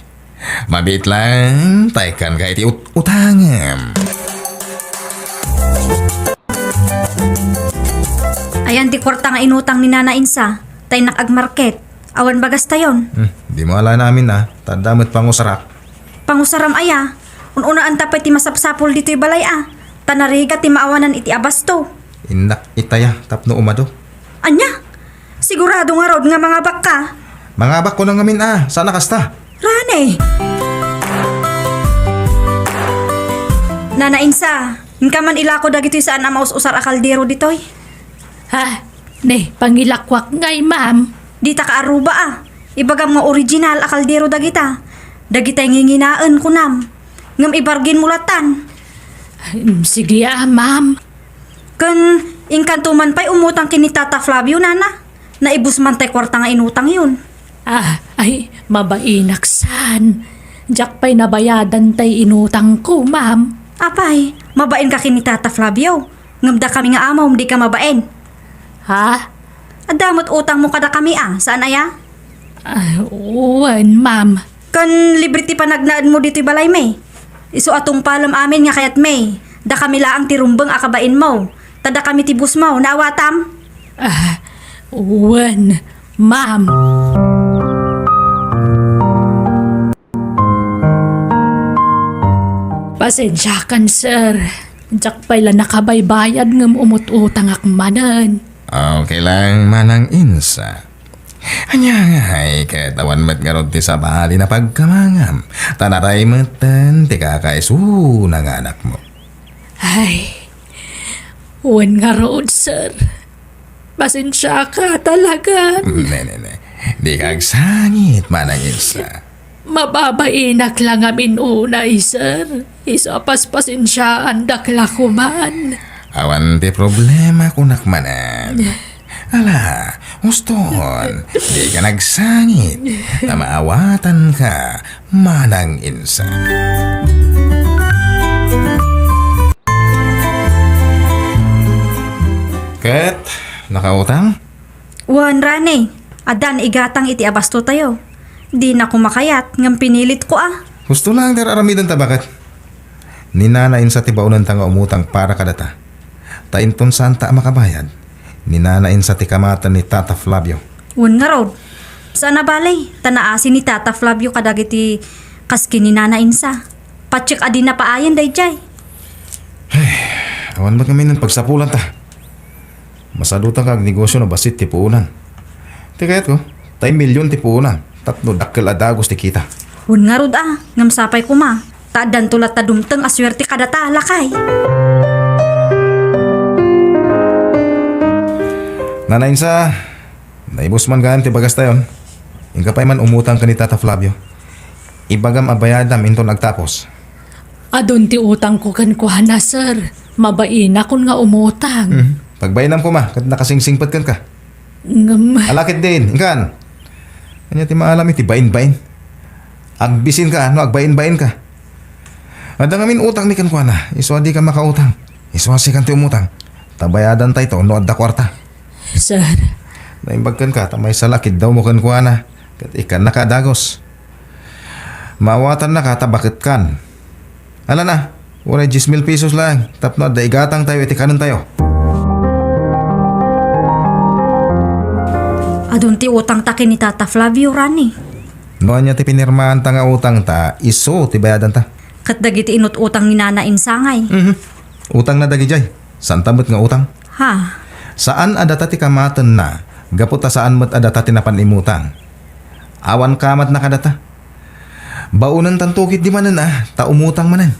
S2: Mabit lang. Taikan ka iti utangam.
S8: Ayan ti kwarta nga inutang ni Nana Insa. Tay nakagmarket. Awan bagas tayon.
S3: Di mo ala namin Tadamot pangusarap.
S8: Pangusaram aya. Ununaan tapay ti masapsapol dito'y balay Tanariga ti maawanan iti abasto.
S3: Indak itaya. Tapno umado.
S8: Anya? Sigurado nga rod nga mga bakka.
S3: Mga bak ko na ngamin Sana kasta.
S8: Rane! Nana Insa, hinka man ilako dagito saan ang maus-usar a kaldero ditoy.
S7: Ha? Ne, pangilakwak ngay, ma'am.
S8: Di ta kaaruba Ibagam nga original a kaldero dagita. Dagitay nginginaan ko nam. Ngam ibargin mulatan.
S7: Sige ma'am.
S8: Kan ingkantuman pa'y umutang kini Tata Flavio, nana. Naibus man tay kwarta nga inutang yun.
S7: Ay, mabainaksan. Diyak pa'y nabayadan tay inutang ko, ma'am.
S8: Apay, mabain ka kini Tata Flavio. Ngamda kami nga amaw, di ka mabain.
S7: Ha?
S8: Adamot utang mo kada kami saan aya?
S7: Uwan, ma'am.
S8: Kan libre ti panagnaan mo dito balay may. Iso atong palam amin nga kayat may. Da kami laang tirumbang akabain mo. Tada kami tibus mo, naawatam.
S7: Uwan, ma'am. Pasensyakan, sir. Diyak pa'y lang nakabaybayad ngam umut-utang akmanan.
S2: Okay lang, Manang Insa. Anya ay katawan mat nga ron ti sa bali na pagkamangam. Tanaray matan ti kakaisu ng anak mo.
S7: Ay, uwan nga roon, sir. Pasensya ka talaga.
S2: Ne. Di kagsangit, Manang Insa.
S7: Mababainak lang amin unay, sir. Isa pas pasensyaan dakla ko man.
S2: Awan ti problema kunak manan. Ala, uston, di ka nagsangit. Na maawatan ka, Manang Insa. Ket, nakautang?
S8: Wan rane, adan igatang iti abasto tayo. Di na kumakayat, ngam pinilit ko
S2: Gusto lang der aramidan ta bakit? Ninanain sa tibaunan ta nga umutang para kadata. Tainton santa makabayad. Ninanain sa tikamatan ni Tata Flavio.
S8: Wan nga rod. Saan na balay? Tanaasin ni Tata Flavio kadagiti kaski ni Nana Insa. Patsik adi na paayan day jay.
S3: Awan ba kami ng pagsapulan ta? Masadutan kag negosyo na basit ti puunan. Ti kayat ko, tay milyon ti puunan. Tatlo dakkel adagos ti kita.
S8: Wan nga rod ngam sapay kuma. Tadan tulat tadumteng aswerte kadata lakay.
S3: Nanain sa, naibos man gaan ti bagas tayon. Ingka pa'y man umutang ka ni Tata Flavio. Ibagam abayadam into nagtapos.
S7: Adun ti utang ko kan kuhana, sir. Mabaina kun nga umutang.
S3: Pagbayanam ko ma, kat nakasingsingpat kan ka.
S7: Ngam,
S3: Alakit din, ingkan. Kanya ti maalam iti bain-bain. Agbisin ka, agbain-bain ka. Ada ngamin utang ni kan kuhana, iswa di ka makautang. Iswa si kan ti umutang. Tabayadan tayo to, no adda kwarta.
S7: sir.
S3: Naimbagkan ka, tamay sa lakid daw mo kan kuhana. Kat ikan nakadagos. Mawatan na ka, tabakit kan. Ala na, uray 10,000 pesos lang. Tapno, daigatang tayo, itikanan tayo.
S8: Adun ti utang takin ni Tata Flavio rani.
S3: Noon niya ti pinirmahan ta nga utang ta, iso ti bayadan ta.
S8: Kat dagiti inut utang ni Nana Insangay.
S3: Utang na dagi jay. San tamot nga utang?
S8: Ha?
S3: Saan adata ti kamatan na, gapot ta saan mo't adata ti napanimutang. Awan kamat na kadata. Baunan tantukit di manan ta umutang manan.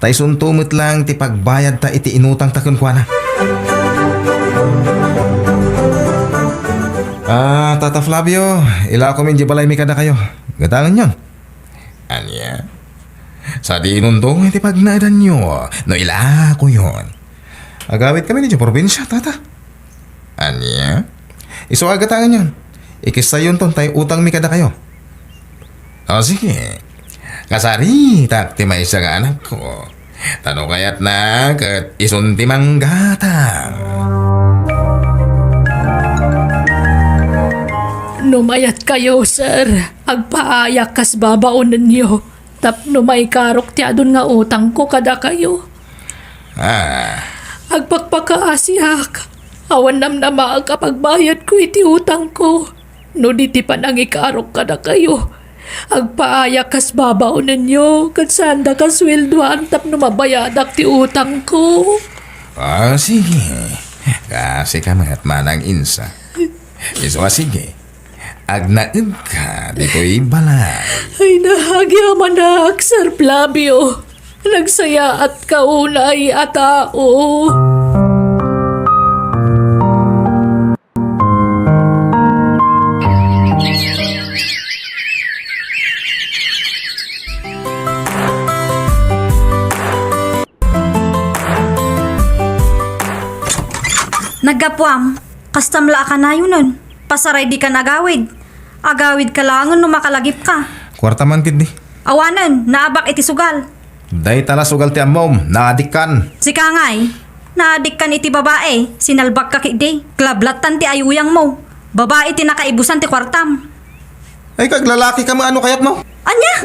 S3: Ta isuntumot lang ti pagbayad ta iti inutang ta kunkwana. Tata Flavio, ila ko min di balay mi kada kayo. Gatangan yon.
S2: Anya? Sa di inuntong iti pagnaadan nyo, no ila ko yon.
S3: Agawit kami ni di probinsya, tata.
S2: Anya?
S3: Iso agatangan yon. Ikisa yun ton tayo utang mi kada kayo.
S2: O sige. Kasari, takti may isa nga anak ko. Tano kayat na kat isunti mang gatang.
S7: Numayat kayo, sir. Agpaayak kas babaonan niyo. Tapno may karok ti adun nga utang ko kada kayo. Agpagpakaasiyak. Awan namnama ang kapagbayad ko iti utang ko. No di ti panang ikarok kada kayo. Agpaayak kas babaonan niyo. Kansanda kasweldoan tapno mabayadak ti utang ko.
S2: Sige. Kasi kami at Manang Insa. Iso sige. agnaid ka dito'y balay.
S7: Ay nahagyaman na, Sir Flavio. Nagsaya at kaunay at tao.
S8: Naggapuam, kastamla ka na yun nun. Pasaray di ka nagawid. Agawid ka langon no makalagip ka.
S3: Kwarta man kid di.
S8: Awanan, naabak iti sugal.
S3: Day tala sugal ti amom, naadikan.
S8: Si Kangay, naadik kan iti babae, sinalbak ka kidi. Klablatan ti ayuyang mo. Babae ti nakaibusan ti kwartam.
S3: Ay kag lalaki ka maano kayat mo?
S8: Anya?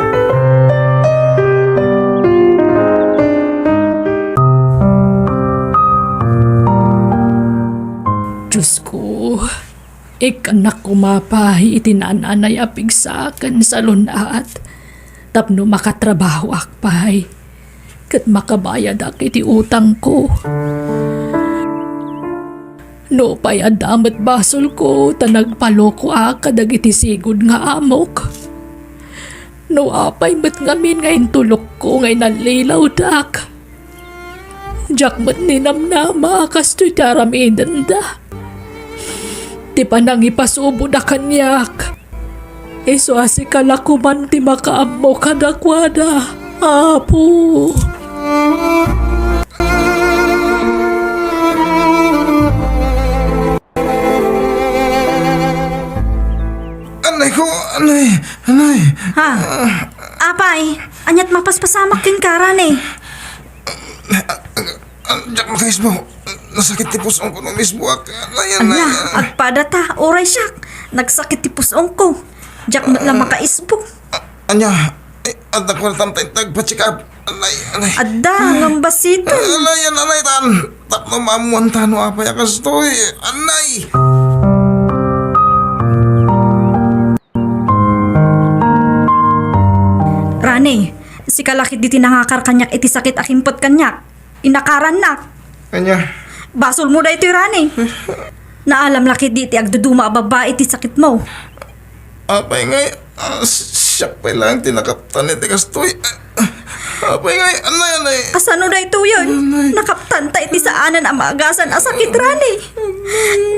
S7: Diyos ko, ikanak kumapahi itinananay apig sa akin sa lunat. Tapno makatrabaho akpay. Kat makabayad ak iti utang ko. No pay adamat basol ko, tanagpaloko kadag iti sigod nga amok. No apay met ngamin ngayon tulok ko ngay nalilaw dak. Jak met ninamnama kasto'y taramidan da. Ti panang ipasubo da kanyak. Iso asi kalakuman ti makaammo kadakwada. Apo.
S5: Anay ko, anay.
S8: Ha? Apay, anyat mapaspasamak kin karan eh.
S5: Diyak makais mo. Nasakit ti pusong ko nung mismo.
S8: Anya, agpadata, oray siyak. Nagsakit ti pusong ko. Diyak na makaisbo.
S5: Anya, adak ko na tamtay tagpatsikap. Anay.
S8: Adda, ng basito.
S5: Anay, tan. Tapno mamuan tano apay akas to eh. Anay.
S8: Rane, si kalakit di tinangakar kanyak iti sakit akimpot kanyak. Inakaran nak.
S5: Anya.
S8: Basol mo da ito Rane. Naalam lakit di iti agduduma babae iti sakit mo.
S5: Apay ngay. Siyak pa lang tinakaptan iti kastoy. Apay ngay. Anay.
S8: Asano da ito yun? Nakaptanta iti saanan ang maagasan asakit Rane.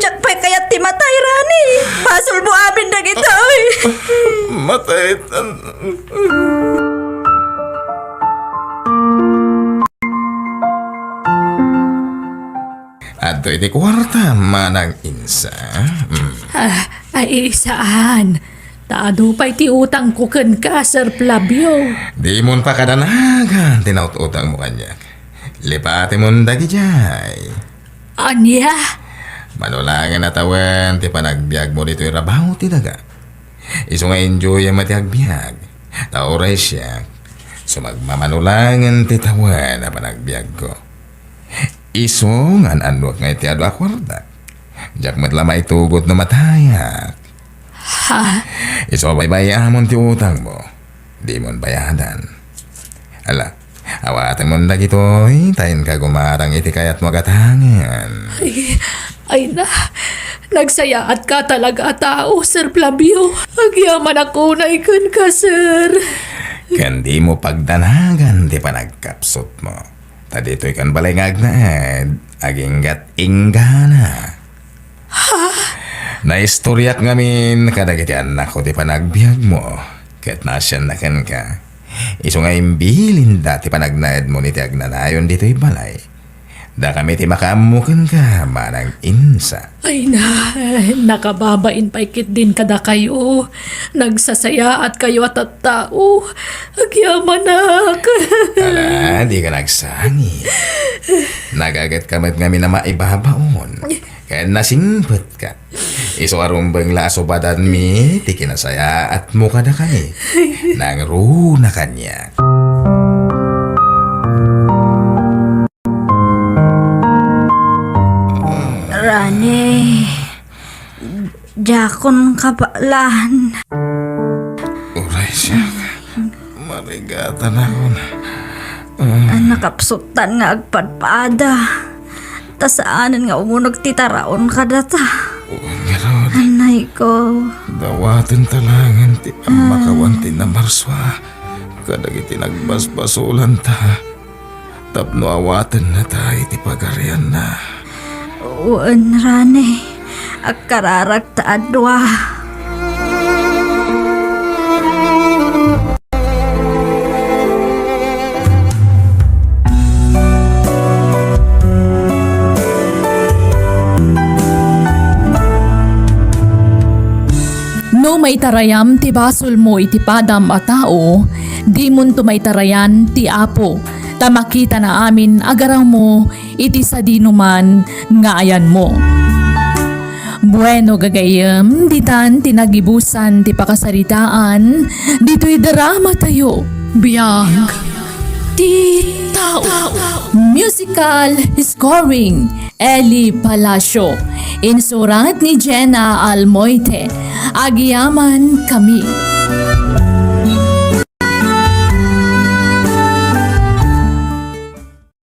S8: Diyak pa'y kayat ti matay Rane. Basol mo amin na ito eh.
S5: Matay.
S2: Ato iti kwarta manang insa.
S7: Ay saan? Taado pa'y ti utang ko ken ka, Sir Flavio.
S2: Di mon pa kadanagan tinaut-utang mo kanyak. Lipati mon dagi jay.
S7: Anya?
S2: Manulangan natawan ti panagbiag mo dito irabaho ti daga. Iso nga enjoy ang mati agbiag. Tauray siya. Sumagmamanulangan ti tawan na panagbiag ko. Iso nga ananwak nga iti ado akwarda. Diyak matlamay tugot na matayak.
S7: Ha?
S2: Iso baybayamon ti utang mo. Di mon bayadan. Ala, awatan mo na gito'y tayin ka gumarang iti kayat magatangan.
S7: Ay na, nagsaya at ka talaga tao, Sir Flavio. Agyaman ako na ikon ka, Sir.
S2: Kandi mo pagdanagan di pa nagkapsot mo. Tadito'y kan balay ngagnaad, aginggat ingana.
S7: Ha?
S2: Naistoryak ngamin kadagiti anak ko di pa nagbiag mo. Kat nasyan na kan ka. Iso nga imbilin dati pa nagnaad mo ni ti agnanayon dito'y balay. Da kami ti makamukan ka, manang insa.
S7: Ay na, nakababain paikit din kada kayo. Nagsasaya at kayo at tao. Agyaman na.
S2: Ala, di ka nagsangi. Nagagat kamat ngami na maibabaon. Kaya nasingpet ka. Iso arumbang laso badan mi, ti kinasaya at mukha na kami. Nang runa kanya.
S8: Rane, jakon kapalan.
S5: Uray siya. Marigatan ako na.
S8: Nakapsutan nga agpadpada. Tasaanan nga umunog titaraon kadata.
S5: Meron,
S8: Anay ko.
S5: dawatan talangan ti makawanti na marswa. Kadag iti nagbasbasulan ta. Tapno awatan na tayo ti pagarian na.
S8: Uwan rane. Akkararag ta adwa.
S1: No may tarayam ti basol mo iti padam a tao, di mon tumaytarayan ti apo. Tamakita na amin agaraw mo iti sadinuman nga ayan mo. Bueno gagayem, ditan tinagibusan ti pakasaritaan, dito'y drama tayo. Biag ti tao. Musical scoring Eli Palacio. Insurat ni Jenna Almoite. Agiyaman kami.